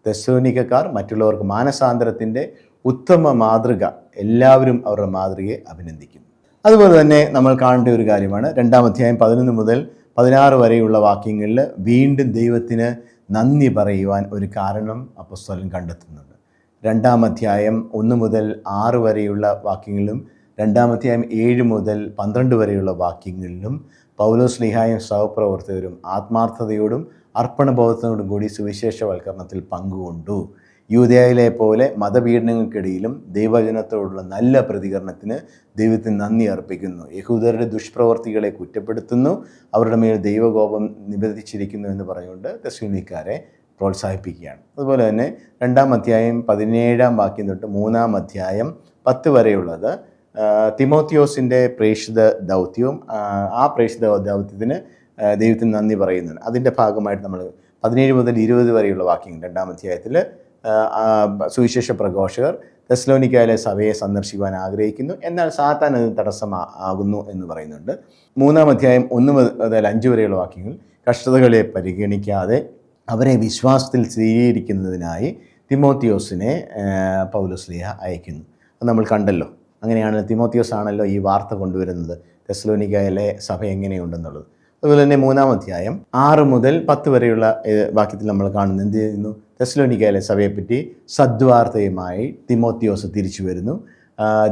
തെസ്സലോനിക്കക്കാർ മറ്റുള്ളവർക്ക് മാനസാന്തരത്തിൻ്റെ ഉത്തമ മാതൃക, എല്ലാവരും അവരുടെ മാതൃകയെ അഭിനന്ദിക്കുന്നു. അതുപോലെ തന്നെ നമ്മൾ കാണേണ്ട ഒരു കാര്യമാണ് 2-ാം അധ്യായം 11 മുതൽ 16 വരെയുള്ള വാക്യങ്ങളിൽ വീണ്ടും ദൈവത്തിന് നന്ദി പറയുവാൻ ഒരു കാരണം അപ്പസ്തോലൻ കണ്ടെത്തുന്നുണ്ട്. 2-ാം അധ്യായം 1 മുതൽ 6 വരെയുള്ള വാക്യങ്ങളിലും 2-ാം അധ്യായം 7 മുതൽ 12 വരെയുള്ള വാക്യങ്ങളിലും പൗലോസ് ലീഹായും സഹപ്രവർത്തകരും ആത്മാർത്ഥതയോടും അർപ്പണബോധത്തോടും കൂടി സുവിശേഷവൽക്കരണത്തിൽ പങ്കുകൊണ്ടു. യൂദയായിലെ പോലെ മതപീഡനങ്ങൾക്കിടയിലും ദൈവവചനത്തോടുള്ള നല്ല പ്രതികരണത്തിന് ദൈവത്തിന് നന്ദി അർപ്പിക്കുന്നു. യഹൂദരുടെ ദുഷ്പ്രവർത്തികളെ കുറ്റപ്പെടുത്തുന്നു, അവരുടെ മേൽ ദൈവകോപം നിബന്ധിച്ചിരിക്കുന്നു എന്ന് പറഞ്ഞുകൊണ്ട് തെസ്സലോനിക്കക്കാരെ പ്രോത്സാഹിപ്പിക്കുകയാണ്. അതുപോലെ തന്നെ 2-ാം അധ്യായം 17-ാം വാക്യം തൊട്ട് 3-ാം അധ്യായം 10 വരെയുള്ളത് തിമോത്തിയോസിൻ്റെ പ്രേക്ഷിത ദൗത്യവും ആ പ്രേക്ഷിത ദൗത്യത്തിന് ദൈവത്തിന് നന്ദി പറയുന്നുണ്ട്. അതിൻ്റെ ഭാഗമായിട്ട് നമ്മൾ 17 മുതൽ 20 വരെയുള്ള വാക്യങ്ങൾ 2-ാം അധ്യായത്തിൽ സുവിശേഷ പ്രഘോഷകർ തെസ്സലോനിക്കയിലെ സഭയെ സന്ദർശിക്കുവാൻ ആഗ്രഹിക്കുന്നു, എന്നാൽ സാത്താൻ അത് തടസ്സമാകുന്നു എന്ന് പറയുന്നുണ്ട്. 3-ാം അധ്യായം 1 മുതൽ 5 വരെയുള്ള വാക്യങ്ങൾ കഷ്ടതകളെ പരിഗണിക്കാതെ അവരെ വിശ്വാസത്തിൽ സ്ഥിരീകരിക്കുന്നതിനായി തിമോത്തിയോസിനെ പൗലോസ് ലീഹ അയക്കുന്നു. അത് നമ്മൾ കണ്ടല്ലോ. അങ്ങനെയാണ് തിമോത്തിയോസ് ആണല്ലോ ഈ വാർത്ത കൊണ്ടുവരുന്നത്, തെസ്സലോനിക്കയിലെ സഭ എങ്ങനെയുണ്ടെന്നുള്ളത്. അതുപോലെ തന്നെ 3-ാം അധ്യായം 6 മുതൽ 10 വരെയുള്ള വാക്യത്തിൽ നമ്മൾ കാണുന്നു എന്ത് ചെയ്യുന്നു? തെസ്സലോനിക്കയിലെ സഭയെപ്പറ്റി സദ്വാർത്തയുമായി തിമോത്തിയോസ് തിരിച്ചു വരുന്നു.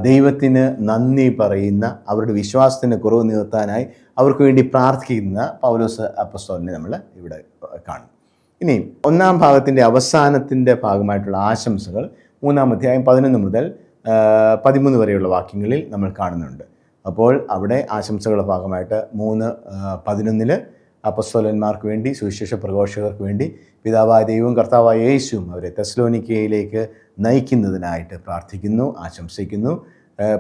ദൈവത്തിന് നന്ദി പറയുന്ന, അവരുടെ വിശ്വാസത്തിന് കുറവ് നികത്താനായി അവർക്ക് വേണ്ടി പ്രാർത്ഥിക്കുന്ന പൗലോസ് അപ്പോസ്തലനെ നമ്മൾ ഇവിടെ കാണും. ഇനി 1-ാം ഭാഗത്തിൻ്റെ അവസാനത്തിൻ്റെ ഭാഗമായിട്ടുള്ള ആശംസകൾ 3-ാം അധ്യായം 11 മുതൽ 13 വരെയുള്ള വാക്യങ്ങളിൽ നമ്മൾ കാണുന്നുണ്ട്. അപ്പോൾ അവിടെ ആശംസകളുടെ ഭാഗമായിട്ട് 3:11 അപ്പോസ്തലന്മാർക്ക് വേണ്ടി, സുവിശേഷ പ്രഘോഷകർക്ക് വേണ്ടി പിതാവായ ദൈവവും കർത്താവായ യേശുവും അവരെ തെസ്സലോനിക്കയിലേക്ക് നയിക്കുന്നതിനായിട്ട് പ്രാർത്ഥിക്കുന്നു, ആശംസിക്കുന്നു.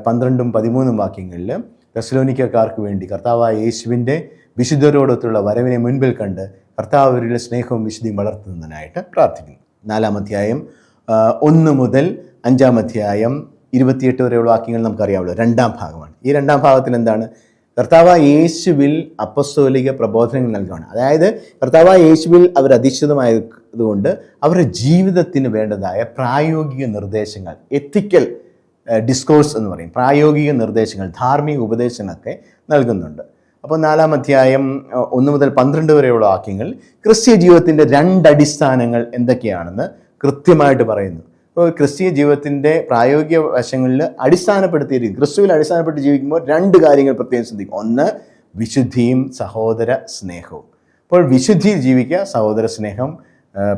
12-ഉം 13-ഉം വാക്യങ്ങളിൽ തെസ്സലോനിക്കക്കാർക്ക് വേണ്ടി കർത്താവായ യേശുവിൻ്റെ വിശുദ്ധരോടൊത്തുള്ള വരവിനെ മുൻപിൽ കണ്ട് കർത്താവരുടെ സ്നേഹവും വിശുദ്ധിയും വളർത്തുന്നതിനായിട്ട് പ്രാർത്ഥിക്കുന്നു. 4-ാം അധ്യായം 1 മുതൽ 5-ാം അധ്യായം 28 വരെയുള്ള വാക്യങ്ങൾ നമുക്കറിയാമല്ലോ, 2-ാം ഭാഗമാണ്. ഈ 2-ാം ഭാഗത്തിൽ എന്താണ്? കർത്താവായ യേശുവിൽ അപ്പസ്തോലിക പ്രബോധനങ്ങൾ നൽകുകയാണ്. അതായത് കർത്താവായ യേശുവിൽ അവർ അധിഷ്ഠിതമായതുകൊണ്ട് അവരുടെ ജീവിതത്തിന് വേണ്ടതായ പ്രായോഗിക നിർദ്ദേശങ്ങൾ, എത്തിക്കൽ ഡിസ്കോഴ്സ് എന്ന് പറയും, പ്രായോഗിക നിർദ്ദേശങ്ങൾ, ധാർമ്മിക ഉപദേശങ്ങളൊക്കെ നൽകുന്നുണ്ട്. അപ്പോൾ 4-ാം അധ്യായം 1 മുതൽ 12 വരെയുള്ള വാക്യങ്ങൾ ക്രിസ്തീയ ജീവിതത്തിൻ്റെ 2 അടിസ്ഥാനങ്ങൾ എന്തൊക്കെയാണെന്ന് കൃത്യമായിട്ട് പറയുന്നു. അപ്പോൾ ക്രിസ്തീയ ജീവിതത്തിൻ്റെ പ്രായോഗിക വശങ്ങളിൽ അടിസ്ഥാനപ്പെടുത്തിയിരിക്കും, ക്രിസ്തുവിൽ അടിസ്ഥാനപ്പെട്ട് ജീവിക്കുമ്പോൾ 2 കാര്യങ്ങൾ പ്രത്യേകം ശ്രദ്ധിക്കും. ഒന്ന്, വിശുദ്ധിയും സഹോദര സ്നേഹവും. അപ്പോൾ വിശുദ്ധിയിൽ ജീവിക്കുക, സഹോദര സ്നേഹം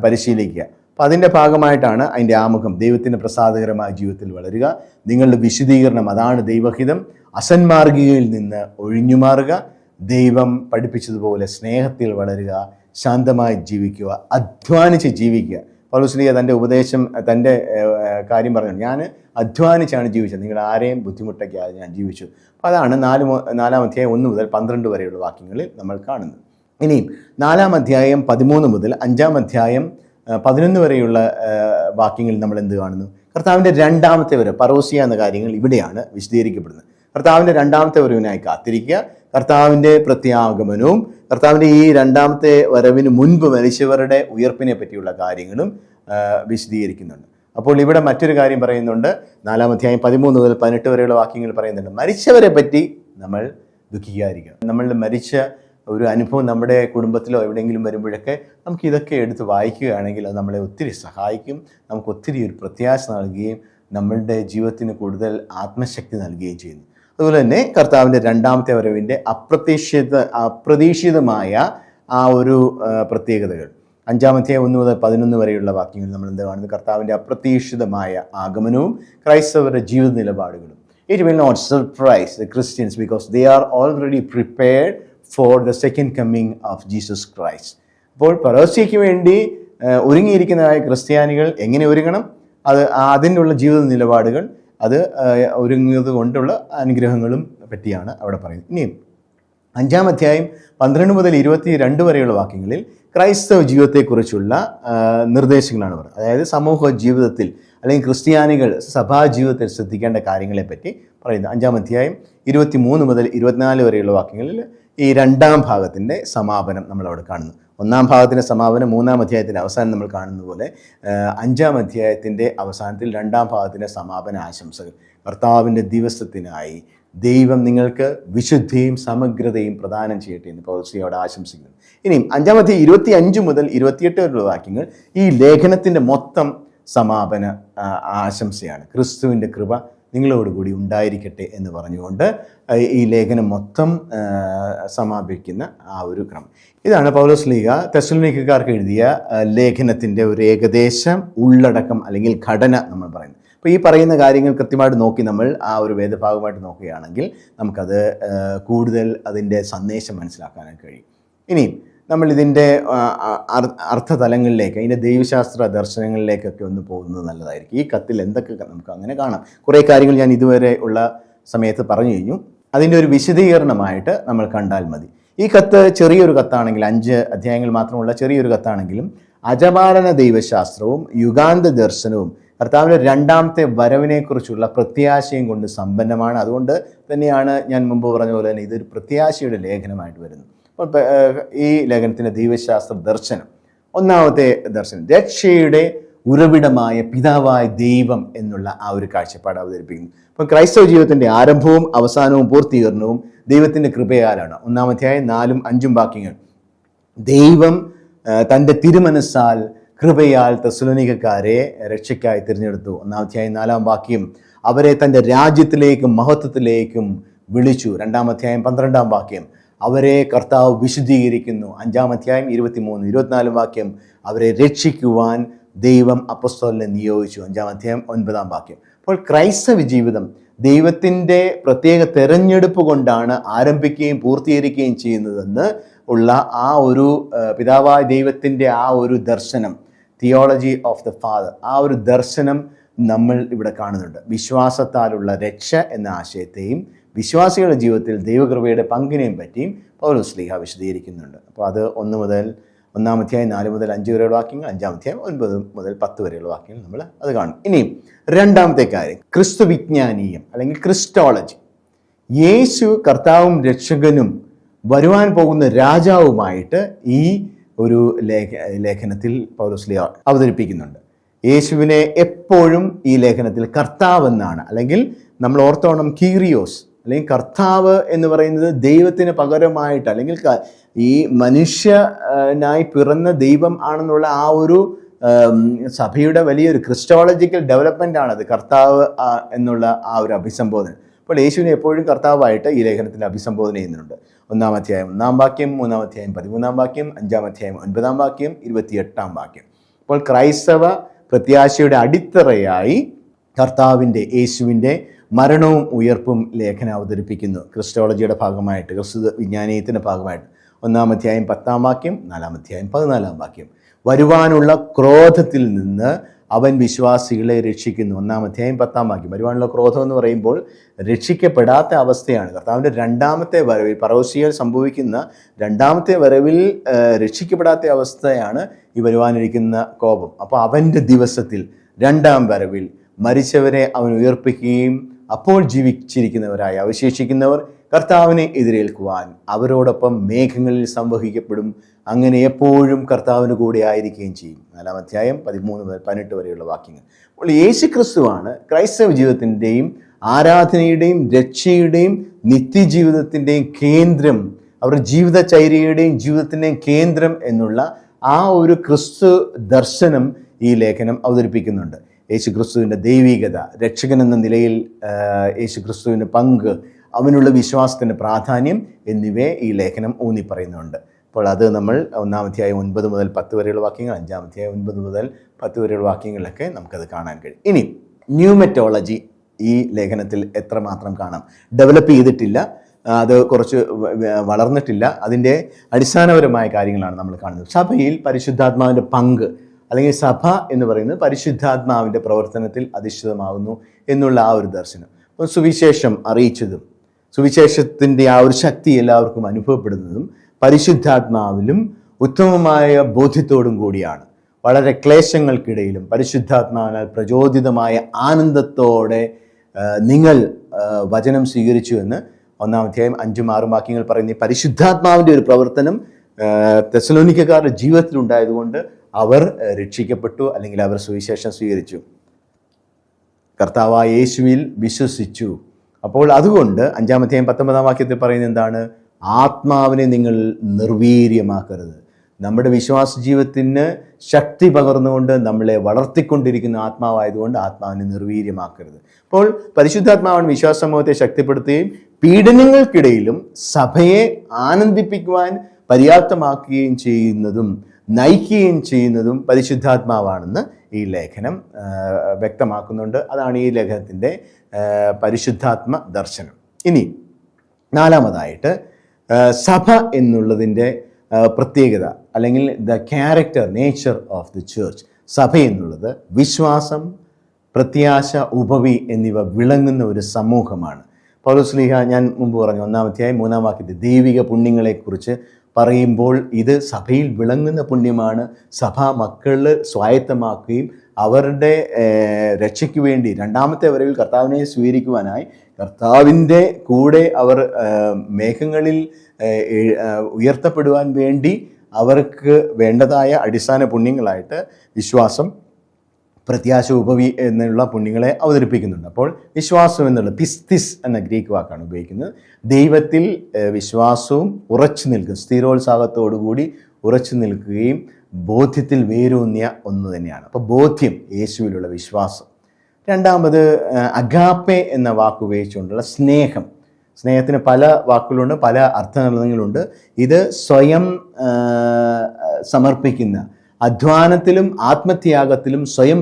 പരിശീലിക്കുക. അപ്പോൾ അതിൻ്റെ ഭാഗമായിട്ടാണ് അതിൻ്റെ ആമുഖം, ദൈവത്തിന് പ്രസാദകരമായ ജീവിതത്തിൽ വളരുക, നിങ്ങളുടെ വിശുദ്ധീകരണം അതാണ് ദൈവഹിതം, അസന്മാർഗികയിൽ നിന്ന് ഒഴിഞ്ഞുമാറുക, ദൈവം പഠിപ്പിച്ചതുപോലെ സ്നേഹത്തിൽ വളരുക, ശാന്തമായി ജീവിക്കുക, അധ്വാനിച്ച് ജീവിക്കുക. പൗലോസ് തൻ്റെ ഉപദേശം, തൻ്റെ കാര്യം പറഞ്ഞു, ഞാൻ അധ്വാനിച്ചാണ് ജീവിച്ചത്, നിങ്ങൾ ആരെയും ബുദ്ധിമുട്ടയ്ക്കാതെ ഞാൻ ജീവിച്ചു. അപ്പോൾ അതാണ് 4-ാം അധ്യായം 1 മുതൽ 12 വരെയുള്ള വാക്യങ്ങളിൽ നമ്മൾ കാണുന്നത്. ഇനിയും 4-ാം അധ്യായം 13 മുതൽ 5-ാം അധ്യായം 11 വരെയുള്ള വാക്യങ്ങളിൽ നമ്മൾ എന്ത് കാണുന്നു? കർത്താവിൻ്റെ 2-ാമത്തെ വരവ്, പറോസിയ എന്ന കാര്യങ്ങൾ ഇവിടെയാണ് വിശദീകരിക്കപ്പെടുന്നത്. കർത്താവിൻ്റെ 2-ാമത്തെ വരവിനായി കാത്തിരിക്കുക, കർത്താവിൻ്റെ പ്രത്യാഗമനവും കർത്താവിൻ്റെ ഈ 2-ാമത്തെ വരവിന് മുൻപ് മരിച്ചവരുടെ ഉയർപ്പിനെ പറ്റിയുള്ള കാര്യങ്ങളും വിശദീകരിക്കുന്നുണ്ട്. അപ്പോൾ ഇവിടെ മറ്റൊരു കാര്യം പറയുന്നുണ്ട്, 4-ാം അധ്യായം 13 മുതൽ 18 വരെയുള്ള വാക്യങ്ങൾ പറയുന്നുണ്ട്, മരിച്ചവരെ പറ്റി നമ്മൾ ദുഃഖിക്കാതിരിക്കുക. നമ്മൾ മരിച്ച ഒരു അനുഭവം നമ്മുടെ കുടുംബത്തിലോ എവിടെയെങ്കിലും വരുമ്പോഴൊക്കെ നമുക്ക് ഇതൊക്കെ എടുത്ത് വായിക്കുകയാണെങ്കിൽ അത് നമ്മളെ ഒത്തിരി സഹായിക്കും, നമുക്ക് ഒത്തിരി ഒരു പ്രത്യാശ നൽകുകയും നമ്മളുടെ ജീവിതത്തിന് കൂടുതൽ ആത്മശക്തി നൽകുകയും ചെയ്യുന്നു. അതുപോലെ തന്നെ കർത്താവിൻ്റെ 2-ാമത്തെ വരവിൻ്റെ അപ്രതീക്ഷിതമായ ആ ഒരു പ്രത്യേകതകൾ 5-ാം അധ്യായം 1 മുതൽ 11 വരെയുള്ള വാക്യങ്ങൾ നമ്മൾ എന്താ കാണുന്നത്? കർത്താവിൻ്റെ അപ്രതീക്ഷിതമായ ആഗമനവും ക്രൈസ്തവരുടെ ജീവിത നിലപാടുകളും. It will not surprise the Christians because they are already prepared for the second coming of Jesus Christ. അപ്പോൾ പരസ്യയ്ക്ക് വേണ്ടി ഒരുങ്ങിയിരിക്കുന്നതായ ക്രിസ്ത്യാനികൾ എങ്ങനെ ഒരുങ്ങണം, അതിനുള്ള ജീവിത നിലപാടുകൾ, അത് ഒരുങ്ങിയത് കൊണ്ടുള്ള അനുഗ്രഹങ്ങളും പറ്റിയാണ് അവിടെ പറയുന്നത്. ഇനിയും 5-ാം അധ്യായം 12 മുതൽ 22 വരെയുള്ള വാക്യങ്ങളിൽ ക്രൈസ്തവ ജീവിതത്തെക്കുറിച്ചുള്ള നിർദ്ദേശങ്ങളാണ് പറയുന്നത്. അതായത് സമൂഹ ജീവിതത്തിൽ അല്ലെങ്കിൽ ക്രിസ്ത്യാനികൾ സഭാ ജീവിതത്തിൽ ശ്രദ്ധിക്കേണ്ട കാര്യങ്ങളെപ്പറ്റി പറയുന്നത്. 5-ാം അധ്യായം 23 മുതൽ 24 വരെയുള്ള വാക്യങ്ങളിൽ ഈ 2-ാം ഭാഗത്തിൻ്റെ സമാപനം നമ്മളവിടെ കാണുന്നു. 1-ാം ഭാഗത്തിൻ്റെ സമാപനം 3-ാം അധ്യായത്തിൻ്റെ അവസാനം നമ്മൾ കാണുന്ന പോലെ 5-ാം അധ്യായത്തിൻ്റെ അവസാനത്തിൽ 2-ാം ഭാഗത്തിൻ്റെ സമാപന ആശംസകൾ. കർത്താവിൻ്റെ ദിവസത്തിനായി ദൈവം നിങ്ങൾക്ക് വിശുദ്ധിയും സമഗ്രതയും പ്രദാനം ചെയ്യട്ടെ എന്ന് പൗലോസ് ആശംസിക്കുന്നു. ഇനിയും 5-ാം അധ്യായം 25 മുതൽ 28 വരെയുള്ള വാക്യങ്ങൾ ഈ ലേഖനത്തിൻ്റെ മൊത്തം സമാപന ആശംസയാണ്. ക്രിസ്തുവിൻ്റെ കൃപ നിങ്ങളോടുകൂടി ഉണ്ടായിരിക്കട്ടെ എന്ന് പറഞ്ഞുകൊണ്ട് ഈ ലേഖനം മൊത്തം സമാപിക്കുന്ന ആ ഒരു ക്രമം. ഇതാണ് പൗലോസ് ലീഗ തെസ്സലോനിക്കക്കാർക്ക് എഴുതിയ ലേഖനത്തിൻ്റെ ഒരു ഏകദേശം ഉള്ളടക്കം അല്ലെങ്കിൽ ഘടന നമ്മൾ പറയുന്നത്. അപ്പോൾ ഈ പറയുന്ന കാര്യങ്ങൾ കൃത്യമായിട്ട് നോക്കി നമ്മൾ ആ ഒരു വേദഭാഗമായിട്ട് നോക്കുകയാണെങ്കിൽ നമുക്കത് കൂടുതൽ അതിൻ്റെ സന്ദേശം മനസ്സിലാക്കാനായിട്ട് കഴിയും. ഇനിയും നമ്മൾ ഇതിൻ്റെ അർത്ഥതലങ്ങളിലേക്ക്, അതിൻ്റെ ദൈവശാസ്ത്ര ദർശനങ്ങളിലേക്കൊക്കെ ഒന്ന് പോകുന്നത് നല്ലതായിരിക്കും. ഈ കത്തിൽ എന്തൊക്കെ നമുക്ക് അങ്ങനെ കാണാം. കുറേ കാര്യങ്ങൾ ഞാൻ ഇതുവരെ ഉള്ള സമയത്ത് പറഞ്ഞു കഴിഞ്ഞു. അതിൻ്റെ ഒരു വിശദീകരണമായിട്ട് നമ്മൾ കണ്ടാൽ മതി. ഈ കത്ത് ചെറിയൊരു കത്താണെങ്കിൽ, 5 അധ്യായങ്ങൾ മാത്രമുള്ള ചെറിയൊരു കത്താണെങ്കിലും അജപാലന ദൈവശാസ്ത്രവും യുഗാന്ത ദർശനവും കർത്താവിൻ്റെ 2-ാമത്തെ വരവിനെക്കുറിച്ചുള്ള പ്രത്യാശയും കൊണ്ട് സമ്പന്നമാണ്. അതുകൊണ്ട് തന്നെയാണ് ഞാൻ മുമ്പ് പറഞ്ഞ പോലെ തന്നെ ഇതൊരു പ്രത്യാശയുടെ ലേഖനമായിട്ട് വരുന്നത്. അപ്പോൾ ഈ ലേഖനത്തിൻ്റെ ദൈവശാസ്ത്ര ദർശനം, 1-ാമത്തെ ദർശനം രക്ഷയുടെ ഉറവിടമായ പിതാവായ ദൈവം എന്നുള്ള ആ ഒരു കാഴ്ചപ്പാട് അവതരിപ്പിക്കുന്നു. അപ്പം ക്രൈസ്തവ ജീവിതത്തിൻ്റെ ആരംഭവും അവസാനവും പൂർത്തീകരണവും ദൈവത്തിൻ്റെ കൃപയാലാണ്. 1-ാം അധ്യായം 4-5 വാക്യങ്ങൾ. ദൈവം തൻ്റെ തിരുമനസ്സാൽ കൃപയാൽ തെസ്സലോനിക്കക്കാരെ രക്ഷയ്ക്കായി തിരഞ്ഞെടുത്തു. 1-ാം അധ്യായം 4-ാം വാക്യം. അവരെ തൻ്റെ രാജ്യത്തിലേക്കും മഹത്വത്തിലേക്കും വിളിച്ചു. 2-ാം അധ്യായം 12-ാം വാക്യം. അവരെ കർത്താവ് വിശുദ്ധീകരിക്കുന്നു. 5-ാം അധ്യായം 23-24 വാക്യം. അവരെ രക്ഷിക്കുവാൻ ദൈവം അപ്പോസ്തലനെ നിയോഗിച്ചു. 5-ാം അധ്യായം 9-ാം വാക്യം. അപ്പോൾ ക്രൈസ്തവ ജീവിതം ദൈവത്തിൻ്റെ പ്രത്യേക തെരഞ്ഞെടുപ്പ് കൊണ്ടാണ് ആരംഭിക്കുകയും പൂർത്തീകരിക്കുകയും ചെയ്യുന്നതെന്ന് ഉള്ള ആ ഒരു പിതാവായ ദൈവത്തിൻ്റെ ആ ഒരു ദർശനം, തിയോളജി ഓഫ് ദ ഫാദർ, ആ ഒരു ദർശനം നമ്മൾ ഇവിടെ കാണുന്നുണ്ട്. വിശ്വാസത്താലുള്ള രക്ഷ എന്ന ആശയത്തെയും വിശ്വാസികളുടെ ജീവിതത്തിൽ ദൈവകൃപയുടെ പങ്കിനെയും പറ്റിയും പൗലോസ് ശ്ലീഹ വിശദീകരിക്കുന്നുണ്ട്. അപ്പോൾ അത് 1-ാം അധ്യായം 4 മുതൽ 5 വരെയുള്ള വാക്യങ്ങൾ, 5-ാം അധ്യായം 9 മുതൽ 10 വരെയുള്ള വാക്യങ്ങൾ നമ്മൾ അത് കാണും. ഇനിയും രണ്ടാമത്തെ കാര്യം, ക്രിസ്തു വിജ്ഞാനീയം അല്ലെങ്കിൽ ക്രിസ്റ്റോളജി. യേശു കർത്താവും രക്ഷകനും വരുവാൻ പോകുന്ന രാജാവുമായിട്ട് ഈ ഒരു ലേഖനത്തിൽ പൗലോസ് ശ്ലീഹ അവതരിപ്പിക്കുന്നുണ്ട്. യേശുവിനെ എപ്പോഴും ഈ ലേഖനത്തിൽ കർത്താവെന്നാണ്, അല്ലെങ്കിൽ നമ്മൾ ഓർത്തോണം കീറിയോസ്, അല്ലെങ്കിൽ കർത്താവ് എന്ന് പറയുന്നത് ദൈവത്തിന് പകരമായിട്ട്, അല്ലെങ്കിൽ ഈ മനുഷ്യനായി പിറന്ന ദൈവം ആണെന്നുള്ള ആ ഒരു സഭയുടെ വലിയൊരു ക്രിസ്റ്റോളജിക്കൽ ഡെവലപ്മെൻ്റ് ആണത്, കർത്താവ് എന്നുള്ള ആ ഒരു അഭിസംബോധന. അപ്പോൾ യേശുവിനെ എപ്പോഴും കർത്താവായിട്ട് ഈ ലേഖനത്തിൽ അഭിസംബോധന ചെയ്യുന്നുണ്ട്. 1-ാം അധ്യായം 1-ാം വാക്യം, 3-ാം അധ്യായം 13-ാം വാക്യം, 5-ാം അധ്യായം 9-ാം വാക്യം, 28-ാം വാക്യം. അപ്പോൾ ക്രൈസ്തവ പ്രത്യാശയുടെ അടിത്തറയായി കർത്താവിൻ്റെ യേശുവിൻ്റെ മരണവും ഉയർപ്പും ലേഖനം അവതരിപ്പിക്കുന്നു. ക്രിസ്റ്റോളജിയുടെ ഭാഗമായിട്ട്, ക്രിസ്തു വിജ്ഞാനീയത്തിൻ്റെ ഭാഗമായിട്ട്. 1-ാം അധ്യായം 10-ാം വാക്യം, 4-ാം അധ്യായം 14-ാം വാക്യം. വരുവാനുള്ള ക്രോധത്തിൽ നിന്ന് അവൻ വിശ്വാസികളെ രക്ഷിക്കുന്നു. 1-ാം അധ്യായം 10-ാം വാക്യം. വരുവാനുള്ള ക്രോധം എന്ന് പറയുമ്പോൾ രക്ഷിക്കപ്പെടാത്ത അവസ്ഥയാണ്. കർത്താവിൻ്റെ രണ്ടാമത്തെ വരവിൽ, പറോസിയയിൽ സംഭവിക്കുന്ന രണ്ടാമത്തെ വരവിൽ രക്ഷിക്കപ്പെടാത്ത അവസ്ഥയാണ് ഈ വരുവാനിരിക്കുന്ന കോപം. അപ്പോൾ അവൻ്റെ ദിവസത്തിൽ, രണ്ടാം വരവിൽ മരിച്ചവരെ അവൻ ഉയർപ്പിക്കുകയും അപ്പോൾ ജീവിച്ചിരിക്കുന്നവരായി അവശേഷിക്കുന്നവർ കർത്താവിനെ എതിരേൽക്കുവാൻ അവരോടൊപ്പം മേഘങ്ങളിൽ സംവഹിക്കപ്പെടും. അങ്ങനെ എപ്പോഴും കർത്താവിന് കൂടെ ആയിരിക്കുകയും ചെയ്യും. 4-ാം അധ്യായം 13 മുതൽ 18 വരെയുള്ള വാക്യങ്ങൾ. അപ്പോൾ യേശു ക്രിസ്തുവാണ് ക്രൈസ്തവ ജീവിതത്തിൻ്റെയും ആരാധനയുടെയും രക്ഷയുടെയും നിത്യജീവിതത്തിൻ്റെയും കേന്ദ്രം, അവരുടെ ജീവിതചര്യയുടെയും ജീവിതത്തിൻ്റെയും കേന്ദ്രം എന്നുള്ള ആ ഒരു ക്രിസ്തു ദർശനം ഈ ലേഖനം അവതരിപ്പിക്കുന്നുണ്ട്. യേശു ക്രിസ്തുവിൻ്റെ ദൈവികത, രക്ഷകൻ എന്ന നിലയിൽ യേശു ക്രിസ്തുവിൻ്റെ പങ്ക്, അവനുള്ള വിശ്വാസത്തിൻ്റെ പ്രാധാന്യം എന്നിവയെ ഈ ലേഖനം ഊന്നി പറയുന്നുണ്ട്. അപ്പോൾ അത് നമ്മൾ 1-ാം അധ്യായം 9 മുതൽ 10 വരെയുള്ള വാക്യങ്ങൾ, 5-ാം അധ്യായം 9 മുതൽ 10 വരെയുള്ള വാക്യങ്ങളിലൊക്കെ നമുക്കത് കാണാൻ കഴിയും. ഇനി ന്യൂമെറ്റോളജി ഈ ലേഖനത്തിൽ എത്രമാത്രം കാണാം? ഡെവലപ്പ് ചെയ്തിട്ടില്ല, അത് കുറച്ച് വളർന്നിട്ടില്ല. അതിൻ്റെ അടിസ്ഥാനപരമായ കാര്യങ്ങളാണ് നമ്മൾ കാണുന്നത്. സഭയിൽ പരിശുദ്ധാത്മാവിൻ്റെ പങ്ക്, അല്ലെങ്കിൽ സഭ എന്ന് പറയുന്നത് പരിശുദ്ധാത്മാവിൻ്റെ പ്രവർത്തനത്തിൽ അധിഷ്ഠിതമാകുന്നു എന്നുള്ള ആ ഒരു ദർശനം. അപ്പോൾ സുവിശേഷം അറിയിച്ചതും സുവിശേഷത്തിൻ്റെ ആ ഒരു ശക്തി എല്ലാവർക്കും അനുഭവപ്പെടുന്നതും പരിശുദ്ധാത്മാവിലും ഉത്തമമായ ബോധ്യത്തോടും കൂടിയാണ്. വളരെ ക്ലേശങ്ങൾക്കിടയിലും പരിശുദ്ധാത്മാവിനാൽ പ്രചോദിതമായ ആനന്ദത്തോടെ നിങ്ങൾ വചനം സ്വീകരിച്ചു എന്ന് 1-ാം അധ്യായം 5-6 വാക്യങ്ങൾ പറയുന്ന പരിശുദ്ധാത്മാവിൻ്റെ ഒരു പ്രവർത്തനം തെസ്സലോനിക്കക്കാരുടെ ജീവിതത്തിൽ ഉണ്ടായതുകൊണ്ട് അവർ രക്ഷിക്കപ്പെട്ടു, അല്ലെങ്കിൽ അവർ സുവിശേഷം സ്വീകരിച്ചു, കർത്താവായ യേശുവിൽ വിശ്വസിച്ചു. അപ്പോൾ അതുകൊണ്ട് 5-ാം അധ്യായം 19-ാം വാക്യത്തിൽ പറയുന്നത് എന്താണ്? ആത്മാവിനെ നിങ്ങൾ നിർവീര്യമാക്കരുത്. നമ്മുടെ വിശ്വാസ ജീവിതത്തിന് ശക്തി പകർന്നുകൊണ്ട് നമ്മളെ വളർത്തിക്കൊണ്ടിരിക്കുന്ന ആത്മാവായതുകൊണ്ട് ആത്മാവിനെ നിർവീര്യമാക്കരുത്. അപ്പോൾ പരിശുദ്ധാത്മാവാണ് വിശ്വാസ സമൂഹത്തെ ശക്തിപ്പെടുത്തുകയും പീഡനങ്ങൾക്കിടയിലും സഭയെ ആനന്ദിപ്പിക്കുവാൻ പര്യാപ്തമാക്കുകയും ചെയ്യുന്നതും നയിക്കുകയും ചെയ്യുന്നതും പരിശുദ്ധാത്മാവാണെന്ന് ഈ ലേഖനം വ്യക്തമാക്കുന്നുണ്ട്. അതാണ് ഈ ലേഖനത്തിൻ്റെ പരിശുദ്ധാത്മ ദർശനം. ഇനി 4-മതായിട്ട് സഭ എന്നുള്ളതിൻ്റെ പ്രത്യേകത, അല്ലെങ്കിൽ the character, nature of the church. സഭ എന്നുള്ളത് വിശ്വാസം, പ്രത്യാശ, ഉപവി എന്നിവ വിളങ്ങുന്ന ഒരു സമൂഹമാണ്. പൗലോസ് ശ്ലീഹ ഞാൻ മുമ്പ് പറഞ്ഞു 1-ാം അധ്യായം 3-ാം വാക്യത്തിൽ ദൈവിക പുണ്യങ്ങളെക്കുറിച്ച് പറയുമ്പോൾ ഇത് സഭയിൽ വിളങ്ങുന്ന പുണ്യമാണ്. സഭാ മക്കൾ സ്വായത്തമാക്കുകയും അവരുടെ രക്ഷയ്ക്ക് വേണ്ടി രണ്ടാമത്തെ വരവിൽ കർത്താവിനെ സ്വീകരിക്കുവാനായി കർത്താവിൻ്റെ കൂടെ അവർ മേഘങ്ങളിൽ ഉയർത്തപ്പെടുവാൻ വേണ്ടി അവർക്ക് വേണ്ടതായ അടിസ്ഥാന പുണ്യങ്ങളായിട്ട് വിശ്വാസം, പ്രത്യാശ ഉപവി എന്നുള്ള പുണ്യങ്ങളെ അവതരിപ്പിക്കുന്നുണ്ട്. അപ്പോൾ വിശ്വാസം എന്നുള്ള പിസ്തിസ് എന്ന ഗ്രീക്ക് വാക്കാണ് ഉപയോഗിക്കുന്നത്. ദൈവത്തിൽ വിശ്വാസവും ഉറച്ചു നിൽക്കും, സ്ഥിരോത്സാഹത്തോടുകൂടി ഉറച്ചു നിൽക്കുകയും ബോധ്യത്തിൽ വേരൂന്നിയ ഒന്ന് തന്നെയാണ്. അപ്പോൾ ബോധ്യം, യേശുവിലുള്ള വിശ്വാസം. രണ്ടാമത് അഗാപ്പെ എന്ന വാക്ക് ഉപയോഗിച്ചുകൊണ്ടുള്ള സ്നേഹം. സ്നേഹത്തിന് പല വാക്കുകളുണ്ട്, പല അർത്ഥങ്ങളുണ്ട്. ഇത് സ്വയം സമർപ്പിക്കുന്ന, അധ്വാനത്തിലും ആത്മത്യാഗത്തിലും സ്വയം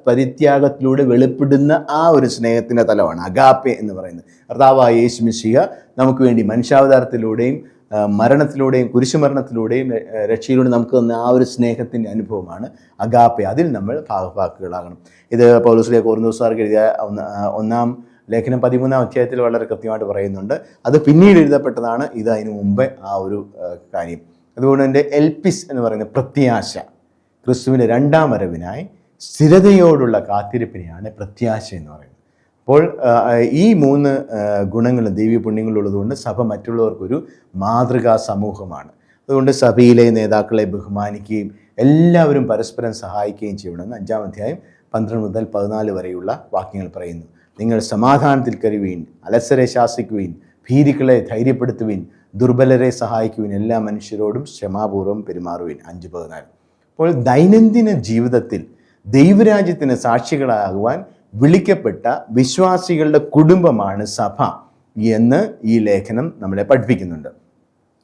പരിത്യാഗത്തിലൂടെ വെളിപ്പെടുന്ന ആ ഒരു സ്നേഹത്തിൻ്റെ തലമാണ് അഗാപ്പെ എന്ന് പറയുന്നത്. കർത്താവായ യേശു മിശിഹ നമുക്ക് വേണ്ടി മനുഷ്യാവതാരത്തിലൂടെയും മരണത്തിലൂടെയും കുരിശുമരണത്തിലൂടെയും രക്ഷയിലൂടെ നമുക്ക് തന്ന ആ ഒരു സ്നേഹത്തിൻ്റെ അനുഭവമാണ് അഗാപ്പെ. അതിൽ നമ്മൾ ഭാഗവാക്കുകളാകണം. ഇത് പൗലോസ് കൊരിന്ത്യക്കാർക്ക് എഴുതിയ 1-ാം ലേഖനം 13-ാം അധ്യായത്തിൽ വളരെ കൃത്യമായിട്ട് പറയുന്നുണ്ട്. അത് പിന്നീട് എഴുതപ്പെട്ടതാണ്, ഇത് അതിനു മുമ്പേ ആ ഒരു കാര്യം. അതുകൊണ്ട് തന്നെ എൽപിസ് എന്ന് പറയുന്ന പ്രത്യാശ, ക്രിസ്തുവിൻ്റെ രണ്ടാം വരവിനായി സ്ഥിരതയോടുള്ള കാത്തിരിപ്പിനെയാണ് പ്രത്യാശ എന്ന് പറയുന്നത്. അപ്പോൾ ഈ 3 ഗുണങ്ങളും ദൈവീയ പുണ്യങ്ങളുള്ളതുകൊണ്ട് സഭ മറ്റുള്ളവർക്കൊരു മാതൃകാ സമൂഹമാണ്. അതുകൊണ്ട് സഭയിലെ നേതാക്കളെ ബഹുമാനിക്കുകയും എല്ലാവരും പരസ്പരം സഹായിക്കുകയും ചെയ്യണമെന്ന് 5-ാം അധ്യായം 12 മുതൽ 14 വരെയുള്ള വാക്യങ്ങൾ പറയുന്നു. നിങ്ങൾ സമാധാനത്തിൽ കരുവീൻ, അലസരെ ശാസിക്കുവീൻ, ഭീരുക്കളെ ധൈര്യപ്പെടുത്തുവീൻ, ദുർബലരെ സഹായിക്കുവിൻ, എല്ലാ മനുഷ്യരോടും ക്ഷമാപൂർവ്വം പെരുമാറുവിൻ. 5:14. അപ്പോൾ ദൈനംദിന ജീവിതത്തിൽ ദൈവരാജ്യത്തിന് സാക്ഷികളാകുവാൻ വിളിക്കപ്പെട്ട വിശ്വാസികളുടെ കുടുംബമാണ് സഭ എന്ന് ഈ ലേഖനം നമ്മളെ പഠിപ്പിക്കുന്നുണ്ട്.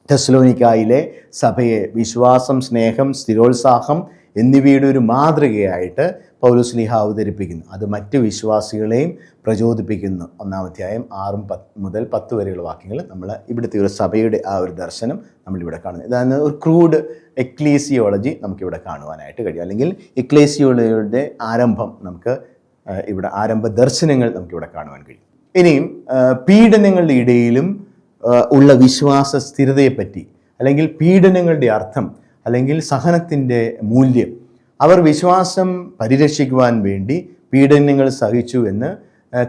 തെസ്സലോനിക്കായിലെ സഭയെ വിശ്വാസം, സ്നേഹം, സ്ഥിരോത്സാഹം എന്നിവയുടെ ഒരു മാതൃകയായിട്ട് പൗലോസ് ശ്ലീഹ അവതരിപ്പിക്കുന്നു. അത് മറ്റ് വിശ്വാസികളെയും പ്രചോദിപ്പിക്കുന്നു. 1-ാം അധ്യായം 6 മുതൽ 10 വരെയുള്ള വാക്യങ്ങൾ നമ്മൾ ഇവിടുത്തെ ഒരു സഭയുടെ ആ ഒരു ദർശനം നമ്മളിവിടെ കാണുന്നു. ഇതാണ് ഒരു ക്രൂഡ് എക്ലേസിയോളജി നമുക്കിവിടെ കാണുവാനായിട്ട് കഴിയും. അല്ലെങ്കിൽ എക്ലേസിയോളജിയുടെ ആരംഭം നമുക്ക് ഇവിടെ ആരംഭ ദർശനങ്ങൾ നമുക്കിവിടെ കാണുവാൻ കഴിയും. ഇനിയും പീഡനങ്ങളുടെ ഇടയിലും ഉള്ള വിശ്വാസ സ്ഥിരതയെപ്പറ്റി, അല്ലെങ്കിൽ പീഡനങ്ങളുടെ അർത്ഥം, അല്ലെങ്കിൽ സഹനത്തിൻ്റെ മൂല്യം, അവർ വിശ്വാസം പരിരക്ഷിക്കുവാൻ വേണ്ടി പീഡനങ്ങൾ സഹിച്ചു എന്ന്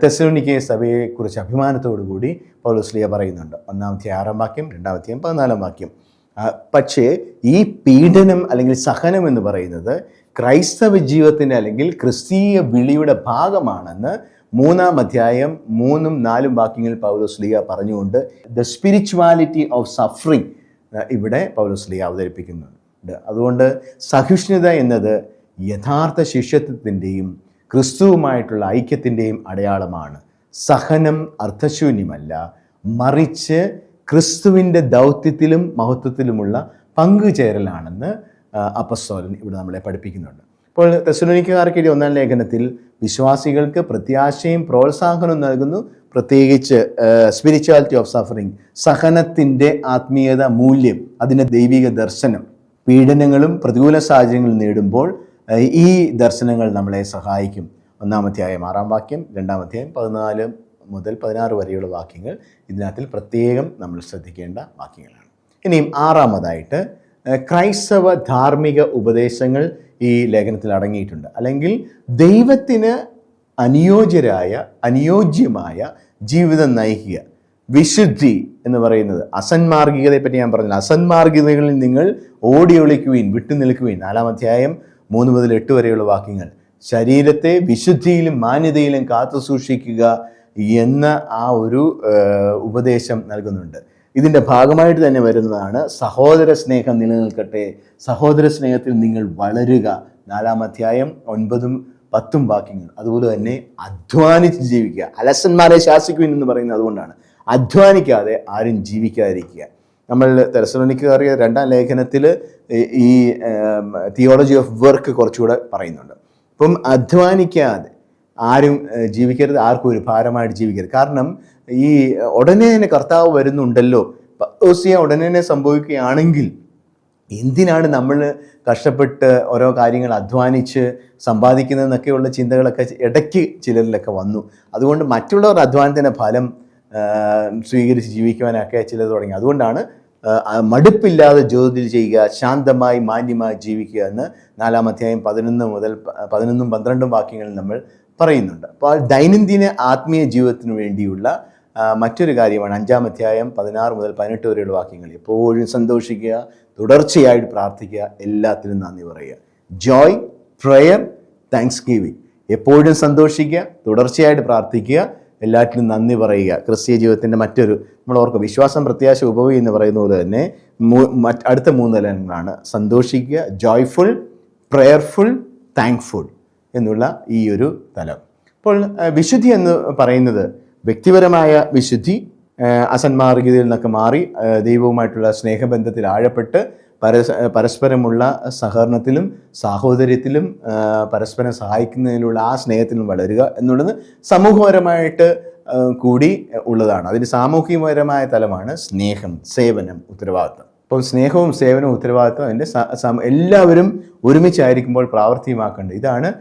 തെസ്സലോനിക്കെ സഭയെക്കുറിച്ച് അഭിമാനത്തോടു കൂടി പൗലോസ് ശ്ലീഹ പറയുന്നുണ്ട്. 1-ാം അധ്യായം 6-ാം വാക്യം, 2-ാം അധ്യായം 14-ാം വാക്യം. പക്ഷേ ഈ പീഡനം അല്ലെങ്കിൽ സഹനം എന്ന് പറയുന്നത് ക്രൈസ്തവ ജീവിതത്തിൻ്റെ അല്ലെങ്കിൽ ക്രിസ്തീയ വിളിയുടെ ഭാഗമാണെന്ന് 3-ാം അധ്യായം 3-4 വാക്യങ്ങളിൽ പൗലോസ് ശ്ലീഹ പറഞ്ഞുകൊണ്ട് ദ സ്പിരിച്വാലിറ്റി ഓഫ് സഫറിങ് ഇവിടെ പൗലോസ് ശ്ലീഹ അവതരിപ്പിക്കുന്നുണ്ട്. അതുകൊണ്ട് സഹിഷ്ണുത എന്നത് യഥാർത്ഥ ശിഷ്യത്വത്തിൻ്റെയും ക്രിസ്തുവുമായിട്ടുള്ള ഐക്യത്തിൻ്റെയും അടയാളമാണ്. സഹനം അർത്ഥശൂന്യമല്ല, മറിച്ച് ക്രിസ്തുവിൻ്റെ ദൗത്യത്തിലും മഹത്വത്തിലുമുള്ള പങ്കുചേരലാണെന്ന് അപ്പസ്തോലൻ ഇവിടെ നമ്മളെ പഠിപ്പിക്കുന്നുണ്ട്. ഇപ്പോൾ തെസ്സലോനിക്കക്കാർക്ക് എഴുതിയ 1-ാം ലേഖനത്തിൽ വിശ്വാസികൾക്ക് പ്രത്യാശയും പ്രോത്സാഹനവും നൽകുന്നു. പ്രത്യേകിച്ച് സ്പിരിച്വാലിറ്റി ഓഫ് സഫറിങ്, സഹനത്തിൻ്റെ ആത്മീയത മൂല്യം, അതിൻ്റെ ദൈവിക ദർശനം. പീഡനങ്ങളും പ്രതികൂല സാഹചര്യങ്ങളും നേടുമ്പോൾ ഈ ദർശനങ്ങൾ നമ്മളെ സഹായിക്കും. 1-ാം അധ്യായം 6-ാം വാക്യം, 2-ാം അധ്യായം 14 മുതൽ 16 വരെയുള്ള വാക്യങ്ങൾ ഇതിനകത്തിൽ പ്രത്യേകം നമ്മൾ ശ്രദ്ധിക്കേണ്ട വാക്യങ്ങളാണ്. ഇനിയും 6-ാമതായിട്ട് ക്രൈസ്തവ ധാർമ്മിക ഉപദേശങ്ങൾ ഈ ലേഖനത്തിൽ അടങ്ങിയിട്ടുണ്ട്. അല്ലെങ്കിൽ ദൈവത്തിന് അനുയോജ്യമായ ജീവിതം നയിക്കുക. വിശുദ്ധി എന്ന് പറയുന്നത് അസന്മാർഗികതയെ പറ്റി ഞാൻ പറഞ്ഞു. അസന്മാർഗികതകളിൽ നിങ്ങൾ ഓടി ഒളിക്കുവീൻ, വിട്ടു നിൽക്കുവീൻ. 4-ാം അധ്യായം 3 മുതൽ 8 വരെയുള്ള വാക്യങ്ങൾ. ശരീരത്തെ വിശുദ്ധിയിലും മാന്യതയിലും കാത്തു സൂക്ഷിക്കുക എന്ന ആ ഒരു ഉപദേശം നൽകുന്നുണ്ട്. ഇതിൻ്റെ ഭാഗമായിട്ട് തന്നെ വരുന്നതാണ് സഹോദര സ്നേഹം നിലനിൽക്കട്ടെ, സഹോദര സ്നേഹത്തിൽ നിങ്ങൾ വളരുക. 4-ാം അധ്യായം 9-10 വാക്യങ്ങൾ. അതുപോലെ തന്നെ അധ്വാനിച്ച് ജീവിക്കുക. അലസന്മാരെ ശാസിക്കുവിൻ എന്ന് പറയുന്നത് അതുകൊണ്ടാണ്. അധ്വാനിക്കാതെ ആരും ജീവിക്കാതിരിക്കുക. നമ്മൾ തെസ്സലോനിക്കക്കാർക്ക് 2-ാം ലേഖനത്തിൽ ഈ തിയോളജി ഓഫ് വർക്ക് കുറച്ചുകൂടെ പറയുന്നുണ്ട്. അപ്പം അധ്വാനിക്കാതെ ആരും ജീവിക്കരുത്, ആർക്കും ഒരു ഭാരമായിട്ട് ജീവിക്കരുത്. കാരണം ഈ ഉടനെ തന്നെ കർത്താവ് വരുന്നുണ്ടല്ലോ, ഉടനെ തന്നെ സംഭവിക്കുകയാണെങ്കിൽ എന്തിനാണ് നമ്മൾ കഷ്ടപ്പെട്ട് ഓരോ കാര്യങ്ങൾ അധ്വാനിച്ച് സമ്പാദിക്കുന്നതെന്നൊക്കെയുള്ള ചിന്തകളൊക്കെ ഇടയ്ക്ക് ചിലരിലൊക്കെ വന്നു. അതുകൊണ്ട് മറ്റുള്ളവരുടെ അധ്വാനത്തിൻ്റെ ഫലം സ്വീകരിച്ച് ജീവിക്കുവാനൊക്കെ ചിലർ തുടങ്ങി. അതുകൊണ്ടാണ് മടുപ്പില്ലാതെ ജോലി ചെയ്യുക, ശാന്തമായി മാന്യമായി ജീവിക്കുക എന്ന് 4-ാം അധ്യായം 11 മുതൽ 11-ഉം 12-ഉം വാക്യങ്ങളിൽ നമ്മൾ പറയുന്നുണ്ട്. അപ്പോൾ ദൈനംദിന ആത്മീയ ജീവിതത്തിന് വേണ്ടിയുള്ള മറ്റൊരു കാര്യമാണ് 5-ാം അധ്യായം 16 മുതൽ 18 വരെയുള്ള വാക്യങ്ങൾ. എപ്പോഴും സന്തോഷിക്കുക, തുടർച്ചയായിട്ട് പ്രാർത്ഥിക്കുക, എല്ലാത്തിനും നന്ദി പറയുക. Joy, prayer, thanksgiving. എപ്പോഴും സന്തോഷിക്കുക, തുടർച്ചയായിട്ട് പ്രാർത്ഥിക്കുക, എല്ലാറ്റിനും നന്ദി പറയുക. ക്രിസ്തീയ ജീവിതത്തിൻ്റെ മറ്റൊരു നമ്മൾ ഓർക്കുക, വിശ്വാസം, പ്രത്യാശ, ഉപവി എന്ന് പറയുന്ന പോലെ തന്നെ അടുത്ത 3 തലങ്ങളാണ് സന്തോഷിക്കുക, ജോയ്ഫുൾ, പ്രെയർഫുൾ, താങ്ക്ഫുൾ എന്നുള്ള ഈ ഒരു തലം. അപ്പോൾ വിശുദ്ധി എന്ന് പറയുന്നത് വ്യക്തിപരമായ വിശുദ്ധി, അസന്മാർഗികതയിൽ നിന്നൊക്കെ മാറി ദൈവവുമായിട്ടുള്ള സ്നേഹബന്ധത്തിൽ ആഴപ്പെട്ട് പരസ്പരമുള്ള സഹകരണത്തിലും സാഹോദര്യത്തിലും പരസ്പരം സഹായിക്കുന്നതിനുള്ള ആ സ്നേഹത്തിലും വളരുക എന്നുള്ളത് സമൂഹപരമായിട്ട് കൂടി ഉള്ളതാണ്. അതിന് സാമൂഹികപരമായ തലമാണ് സ്നേഹം, സേവനം, ഉത്തരവാദിത്വം. അപ്പോൾ സ്നേഹവും സേവനവും ഉത്തരവാദിത്വം അതിൻ്റെ എല്ലാവരും ഒരുമിച്ചായിരിക്കുമ്പോൾ പ്രാവർത്തികമാക്കേണ്ടത് ഇതാണ്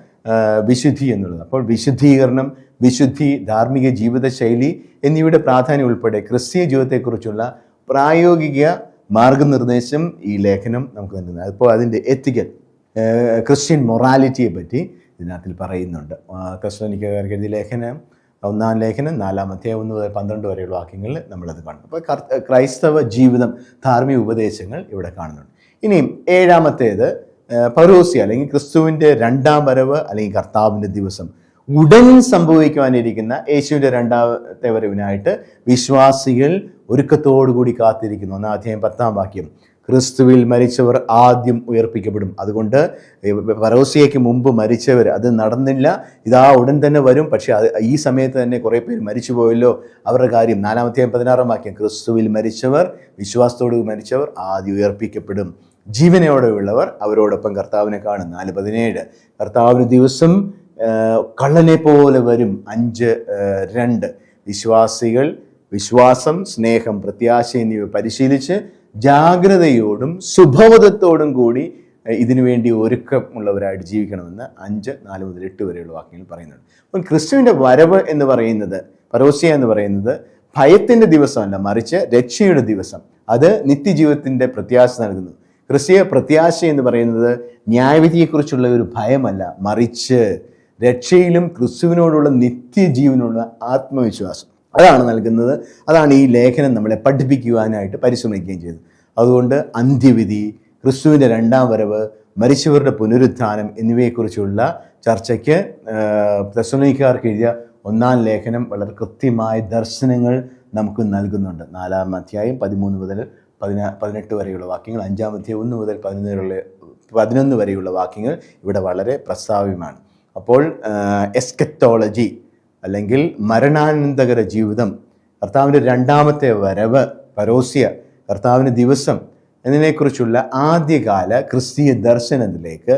വിശുദ്ധി എന്നുള്ളത്. അപ്പോൾ വിശുദ്ധീകരണം, വിശുദ്ധി, ധാർമ്മിക ജീവിതശൈലി എന്നിവയുടെ പ്രാധാന്യം ഉൾപ്പെടെ ക്രിസ്തീയ ജീവിതത്തെക്കുറിച്ചുള്ള പ്രായോഗിക മാർഗനിർദ്ദേശം ഈ ലേഖനം നമുക്ക് നൽകുന്നത്. അപ്പോൾ അതിൻ്റെ എത്തിക്കൽ ക്രിസ്ത്യൻ മൊറാലിറ്റിയെ പറ്റി ഇതിനകത്തിൽ പറയുന്നുണ്ട്. തെസ്സലോനിക്കക്കാർക്ക് എഴുതിയ ലേഖനം, 1-ാം ലേഖനം 4-ാം അധ്യായം 1 മുതൽ 12 വരെയുള്ള വാക്യങ്ങളിൽ നമ്മളത് കാണും. അപ്പോൾ ക്രൈസ്തവ ജീവിതം, ധാർമ്മിക ഉപദേശങ്ങൾ ഇവിടെ കാണുന്നുണ്ട്. ഇനിയും 7-ാമത്തേത് പൗരോസ്യ അല്ലെങ്കിൽ ക്രിസ്തുവിൻ്റെ 2ാം വരവ് അല്ലെങ്കിൽ കർത്താവിൻ്റെ ദിവസം, ഉടൻ സംഭവിക്കുവാനിരിക്കുന്ന യേശുവിൻ്റെ 2ാമത്തെ വരവിനായിട്ട് വിശ്വാസികൾ ഒരുക്കത്തോടുകൂടി കാത്തിരിക്കുന്നു. 1-ാം അധ്യായം 10-ാം വാക്യം, ക്രിസ്തുവിൽ മരിച്ചവർ ആദ്യം ഉയർപ്പിക്കപ്പെടും. അതുകൊണ്ട് പൗരോസ്യയ്ക്ക് മുമ്പ് മരിച്ചവർ, അത് നടന്നില്ല, ഇതാ ഉടൻ തന്നെ വരും, പക്ഷേ ഈ സമയത്ത് തന്നെ കുറേ പേര് മരിച്ചു പോയല്ലോ, അവരുടെ കാര്യം 4-ാം അധ്യായം 16-ാം വാക്യം, ക്രിസ്തുവിൽ മരിച്ചവർ, വിശ്വാസത്തോട് മരിച്ചവർ ആദ്യം ഉയർപ്പിക്കപ്പെടും. ജീവനോടെയുള്ളവർ അവരോടൊപ്പം കർത്താവിനെ കാണും. 4:17, കർത്താവിന് ദിവസം കള്ളനെ പോലെ വരും. 5:2, വിശ്വാസികൾ വിശ്വാസം, സ്നേഹം, പ്രത്യാശ എന്നിവ പരിശീലിച്ച് ജാഗ്രതയോടും സുബോധത്തോടും കൂടി ഇതിനുവേണ്ടി ഒരുക്കമുള്ളവരായിട്ട് ജീവിക്കണമെന്ന് 5:4 മുതൽ 8 വരെയുള്ള വാക്യങ്ങൾ പറയുന്നുണ്ട്. അപ്പോൾ ക്രിസ്തുവിൻ്റെ വരവ് എന്ന് പറയുന്നത്, പൗരോസ്യ എന്ന് പറയുന്നത് ഭയത്തിൻ്റെ ദിവസമല്ല, മറിച്ച് രക്ഷയുടെ ദിവസം. അത് നിത്യജീവിതത്തിൻ്റെ പ്രത്യാശ നൽകുന്നു. ക്രിസ്തീയ പ്രത്യാശ എന്ന് പറയുന്നത് ന്യായവിധിയെക്കുറിച്ചുള്ള ഒരു ഭയമല്ല, മറിച്ച് രക്ഷയിലും ക്രിസ്തുവിനോടുള്ള നിത്യജീവനുള്ള ആത്മവിശ്വാസം അതാണ് നൽകുന്നത്. അതാണ് ഈ ലേഖനം നമ്മളെ പഠിപ്പിക്കുവാനായിട്ട് പരിശ്രമിക്കുകയും ചെയ്തത്. അതുകൊണ്ട് അന്ത്യവിധി, ക്രിസ്തുവിൻ്റെ 2ാം വരവ്, മരിച്ചവരുടെ പുനരുത്ഥാനം എന്നിവയെക്കുറിച്ചുള്ള ചർച്ചയ്ക്ക് തെസ്സലോനിക്കക്കാർക്ക് എഴുതിയ 1-ാം ലേഖനം വളരെ കൃത്യമായ ദർശനങ്ങൾ നമുക്ക് നൽകുന്നുണ്ട്. 4-ാം അധ്യായം 13 മുതൽ 18 വരെയുള്ള വാക്യങ്ങൾ, 5-ാം അധ്യായം 1 മുതൽ 11 വരെയുള്ള വാക്യങ്ങൾ ഇവിടെ വളരെ പ്രസ്താവ്യമാണ്. അപ്പോൾ എസ്കറ്റോളജി അല്ലെങ്കിൽ മരണാനന്തകര ജീവിതം, കർത്താവിൻ്റെ 2ാമത്തെ വരവ്, പൗരോസ്യ, കർത്താവിൻ്റെ ദിവസം എന്നതിനെക്കുറിച്ചുള്ള ആദ്യകാല ക്രിസ്തീയ ദർശനത്തിലേക്ക്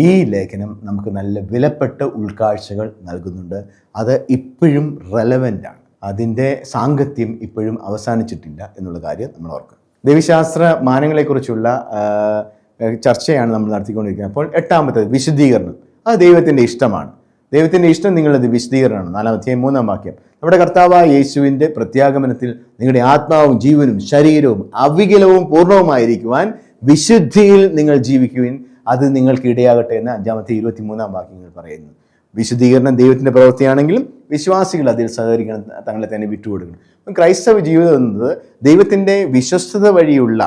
ഈ ലേഖനം നമുക്ക് നല്ല വിലപ്പെട്ട ഉൾക്കാഴ്ചകൾ നൽകുന്നുണ്ട്. അത് ഇപ്പോഴും റെലവൻ്റാണ്. അതിൻ്റെ സാങ്കത്യം ഇപ്പോഴും അവസാനിച്ചിട്ടില്ല എന്നുള്ള കാര്യം നമ്മൾ ഓർക്കുക. ദൈവശാസ്ത്ര മാനങ്ങളെക്കുറിച്ചുള്ള ചർച്ചയാണ് നമ്മൾ നടത്തിക്കൊണ്ടിരിക്കുന്നത്. അപ്പോൾ 8-ാമത്തേത് വിശുദ്ധീകരണം. അത് ദൈവത്തിൻ്റെ ഇഷ്ടമാണ്. ദൈവത്തിൻ്റെ ഇഷ്ടം നിങ്ങളത് വിശുദ്ധീകരണമാണ്. 4-ാം അധ്യായം 3-ാം വാക്യം, നമ്മുടെ കർത്താവായ യേശുവിൻ്റെ പ്രത്യാഗമനത്തിൽ നിങ്ങളുടെ ആത്മാവും ജീവനും ശരീരവും അവികലവും പൂർണ്ണവുമായിരിക്കുവാൻ വിശുദ്ധിയിൽ നിങ്ങൾ ജീവിക്കുവിൻ, അത് നിങ്ങൾക്ക് ഇടയാകട്ടെ എന്ന് 5-ാം അധ്യായം 23-ാം വാക്യങ്ങൾ പറയുന്നു. വിശുദ്ധീകരണം ദൈവത്തിൻ്റെ പ്രവൃത്തിയാണെങ്കിലും വിശ്വാസികൾ അതിൽ സഹകരിക്കണം, തങ്ങളെ തന്നെ വിട്ടുകൊടുക്കണം. അപ്പം ക്രൈസ്തവ ജീവിതം എന്നത് ദൈവത്തിൻ്റെ വിശ്വസ്തത വഴിയുള്ള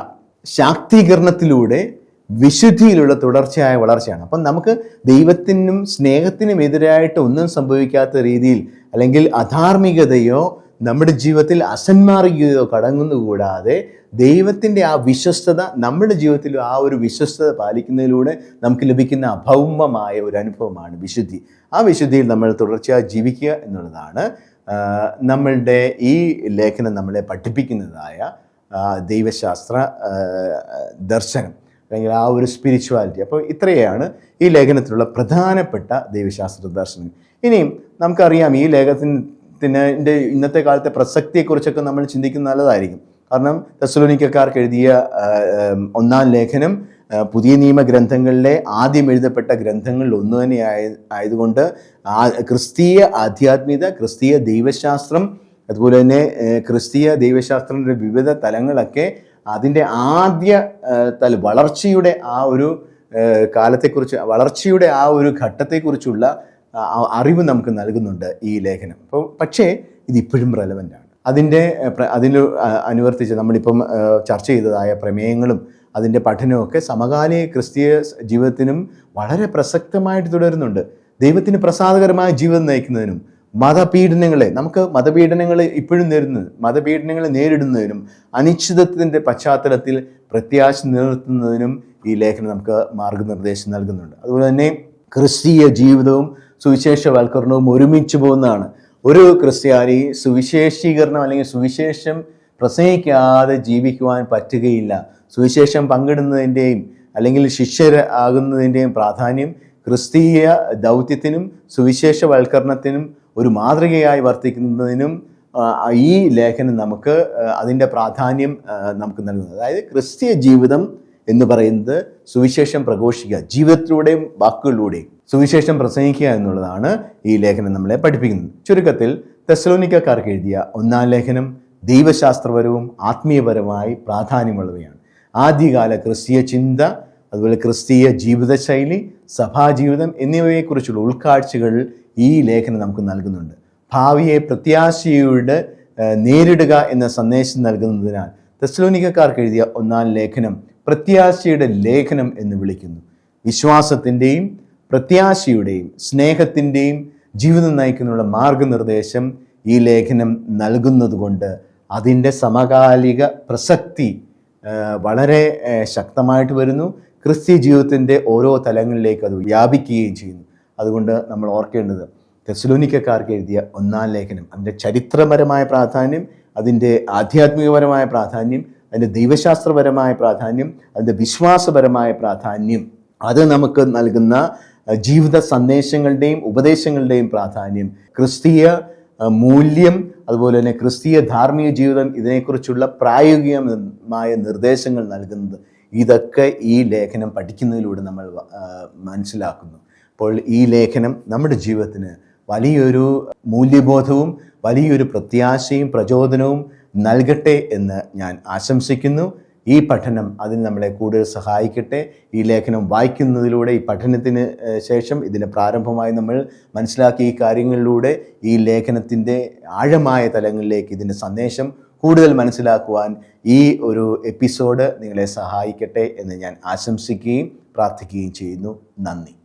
ശാക്തീകരണത്തിലൂടെ വിശുദ്ധിയിലുള്ള തുടർച്ചയായ വളർച്ചയാണ്. അപ്പം നമുക്ക് ദൈവത്തിനും സ്നേഹത്തിനും എതിരായിട്ട് ഒന്നും സംഭവിക്കാത്ത രീതിയിൽ, അല്ലെങ്കിൽ അധാർമികതയോ നമ്മുടെ ജീവിതത്തിൽ അസന്മാർഗികതയോ കടങ്ങുന്നുകൂടാതെ ദൈവത്തിൻ്റെ ആ വിശ്വസ്തത നമ്മുടെ ജീവിതത്തിൽ ആ ഒരു വിശ്വസ്തത പാലിക്കുന്നതിലൂടെ നമുക്ക് ലഭിക്കുന്ന അഭൗമമായ ഒരു അനുഭവമാണ് വിശുദ്ധി. ആ വിശുദ്ധിയിൽ നമ്മൾ തുടർച്ചയായി ജീവിക്കുക എന്നുള്ളതാണ് നമ്മളുടെ ഈ ലേഖനം നമ്മളെ പഠിപ്പിക്കുന്നതായ ദൈവശാസ്ത്ര ദർശനം, അല്ലെങ്കിൽ ആ ഒരു സ്പിരിച്വാലിറ്റി. അപ്പോൾ ഇത്രയാണ് ഈ ലേഖനത്തിലുള്ള പ്രധാനപ്പെട്ട ദൈവശാസ്ത്ര ദർശനം. ഇനിയും നമുക്കറിയാം ഈ ലേഖനത്തിൻ്റെ ഇന്നത്തെ കാലത്തെ പ്രസക്തിയെക്കുറിച്ചൊക്കെ നമ്മൾ ചിന്തിക്കുന്നത് നല്ലതായിരിക്കും. കാരണം തെസ്സലോനിക്കക്കാർക്ക് എഴുതിയ 1-ാം ലേഖനം പുതിയ നിയമഗ്രന്ഥങ്ങളിലെ ആദ്യം എഴുതപ്പെട്ട ഗ്രന്ഥങ്ങളിൽ ഒന്ന് തന്നെ ആയതുകൊണ്ട് ക്രിസ്തീയ ആധ്യാത്മികത, ക്രിസ്തീയ ദൈവശാസ്ത്രം, അതുപോലെ തന്നെ ക്രിസ്തീയ ദൈവശാസ്ത്രത്തിൻ്റെ വിവിധ തലങ്ങളൊക്കെ അതിൻ്റെ ആദ്യ വളർച്ചയുടെ ആ ഒരു കാലത്തെക്കുറിച്ച്, വളർച്ചയുടെ ആ ഒരു ഘട്ടത്തെക്കുറിച്ചുള്ള അറിവ് നമുക്ക് നൽകുന്നുണ്ട് ഈ ലേഖനം. അപ്പോൾ പക്ഷേ ഇതിപ്പോഴും റെലവൻ്റാണ്. അതിന് അനുവർത്തിച്ച് നമ്മളിപ്പം ചർച്ച ചെയ്തതായ പ്രമേയങ്ങളും അതിൻ്റെ പഠനമൊക്കെ സമകാലിക ക്രിസ്തീയ ജീവിതത്തിനും വളരെ പ്രസക്തമായിട്ട് തുടരുന്നുണ്ട്. ദൈവത്തിന് പ്രസാദകരമായ ജീവിതം നയിക്കുന്നതിനും നമുക്ക് മതപീഡനങ്ങൾ ഇപ്പോഴും മതപീഡനങ്ങൾ നേരിടുന്നതിനും അനിശ്ചിതത്വത്തിൻ്റെ പശ്ചാത്തലത്തിൽ പ്രത്യാശ നിലനിർത്തുന്നതിനും ഈ ലേഖനം നമുക്ക് മാർഗനിർദ്ദേശം നൽകുന്നുണ്ട്. അതുപോലെ തന്നെ ക്രിസ്തീയ ജീവിതവും സുവിശേഷവൽക്കരണവും ഒരുമിച്ച് പോകുന്നതാണ്. ഒരു ക്രിസ്ത്യാനി സുവിശേഷീകരണം അല്ലെങ്കിൽ സുവിശേഷം പ്രസംഗിക്കാതെ ജീവിക്കുവാൻ പറ്റുകയില്ല. സുവിശേഷം പങ്കിടുന്നതിൻ്റെയും അല്ലെങ്കിൽ ശിഷ്യരാകുന്നതിൻ്റെയും പ്രാധാന്യം ക്രിസ്തീയ ദൗത്യത്തിനും സുവിശേഷവൽക്കരണത്തിനും ഒരു മാതൃകയായി വർത്തിക്കുന്നതിനും ഈ ലേഖനം നമുക്ക് അതിൻ്റെ പ്രാധാന്യം നമുക്ക് നൽകുന്നത്. അതായത് ക്രിസ്തീയ ജീവിതം എന്ന് പറയുന്നത് സുവിശേഷം പ്രഘോഷിക്കുക, ജീവിതത്തിലൂടെയും വാക്കുകളിലൂടെയും സുവിശേഷം പ്രസംഗിക്കുക എന്നുള്ളതാണ് ഈ ലേഖനം നമ്മളെ പഠിപ്പിക്കുന്നത്. ചുരുക്കത്തിൽ തെസ്സലോനിക്കക്കാർക്ക് എഴുതിയ ഒന്നാം ലേഖനം ദൈവശാസ്ത്രപരവും ആത്മീയപരമായി പ്രാധാന്യമുള്ളവയാണ്. ആദ്യകാല ക്രിസ്തീയ ചിന്ത, അതുപോലെ ക്രിസ്തീയ ജീവിതശൈലി, സഭാജീവിതം എന്നിവയെക്കുറിച്ചുള്ള ഉൾക്കാഴ്ചകൾ ഈ ലേഖനം നമുക്ക് നൽകുന്നുണ്ട്. ഭാവിയെ പ്രത്യാശയോടെ നേരിടുക എന്ന സന്ദേശം നൽകുന്നതിനാൽ തെസ്സലോനിക്കക്കാർക്ക് എഴുതിയ ഒന്നാം ലേഖനം പ്രത്യാശയുടെ ലേഖനം എന്ന് വിളിക്കുന്നു. വിശ്വാസത്തിൻ്റെയും പ്രത്യാശയുടെയും സ്നേഹത്തിൻ്റെയും ജീവിതം നയിക്കുന്നുള്ള മാർഗനിർദ്ദേശം ഈ ലേഖനം നൽകുന്നതുകൊണ്ട് അതിൻ്റെ സമകാലിക പ്രസക്തി വളരെ ശക്തമായിട്ട് വരുന്നു. ക്രിസ്തീയ ജീവിതത്തിൻ്റെ ഓരോ തലങ്ങളിലേക്ക് അത് വ്യാപിക്കുകയും ചെയ്യുന്നു. അതുകൊണ്ട് നമ്മൾ ഓർക്കേണ്ടത് തെസ്സലോനിക്കക്കാർക്ക് എഴുതിയ ഒന്നാം ലേഖനം അതിൻ്റെ ചരിത്രപരമായ പ്രാധാന്യം, അതിൻ്റെ ആധ്യാത്മികപരമായ പ്രാധാന്യം, അതിൻ്റെ ദൈവശാസ്ത്രപരമായ പ്രാധാന്യം, അതിൻ്റെ വിശ്വാസപരമായ പ്രാധാന്യം, അത് നമുക്ക് നൽകുന്ന ജീവിത സന്ദേശങ്ങളുടെയും ഉപദേശങ്ങളുടെയും പ്രാധാന്യം, ക്രിസ്തീയ മൂല്യം, അതുപോലെ തന്നെ ക്രിസ്തീയ ധാർമ്മിക ജീവിതം, ഇതിനെക്കുറിച്ചുള്ള പ്രായോഗികമായ നിർദ്ദേശങ്ങൾ നൽകുന്നത്, ഇതൊക്കെ ഈ ലേഖനം പഠിക്കുന്നതിലൂടെ നമ്മൾ മനസ്സിലാക്കുന്നു. അപ്പോൾ ഈ ലേഖനം നമ്മുടെ ജീവിതത്തിന് വലിയൊരു മൂല്യബോധവും വലിയൊരു പ്രത്യാശയും പ്രചോദനവും നൽകട്ടെ എന്ന് ഞാൻ ആശംസിക്കുന്നു. ഈ പഠനം അതിന് നമ്മളെ കൂടുതൽ സഹായിക്കട്ടെ. ഈ ലേഖനം വായിക്കുന്നതിലൂടെ, ഈ പഠനത്തിന് ശേഷം ഇതിന് പ്രാരംഭമായി നമ്മൾ മനസ്സിലാക്കിയ ഈ കാര്യങ്ങളിലൂടെ ഈ ലേഖനത്തിൻ്റെ ആഴമായ തലങ്ങളിലേക്ക് ഇതിൻ്റെ സന്ദേശം കൂടുതൽ മനസ്സിലാക്കുവാൻ ഈ ഒരു എപ്പിസോഡ് നിങ്ങളെ സഹായിക്കട്ടെ എന്ന് ഞാൻ ആശംസിക്കുകയും പ്രാർത്ഥിക്കുകയും ചെയ്യുന്നു. നന്ദി.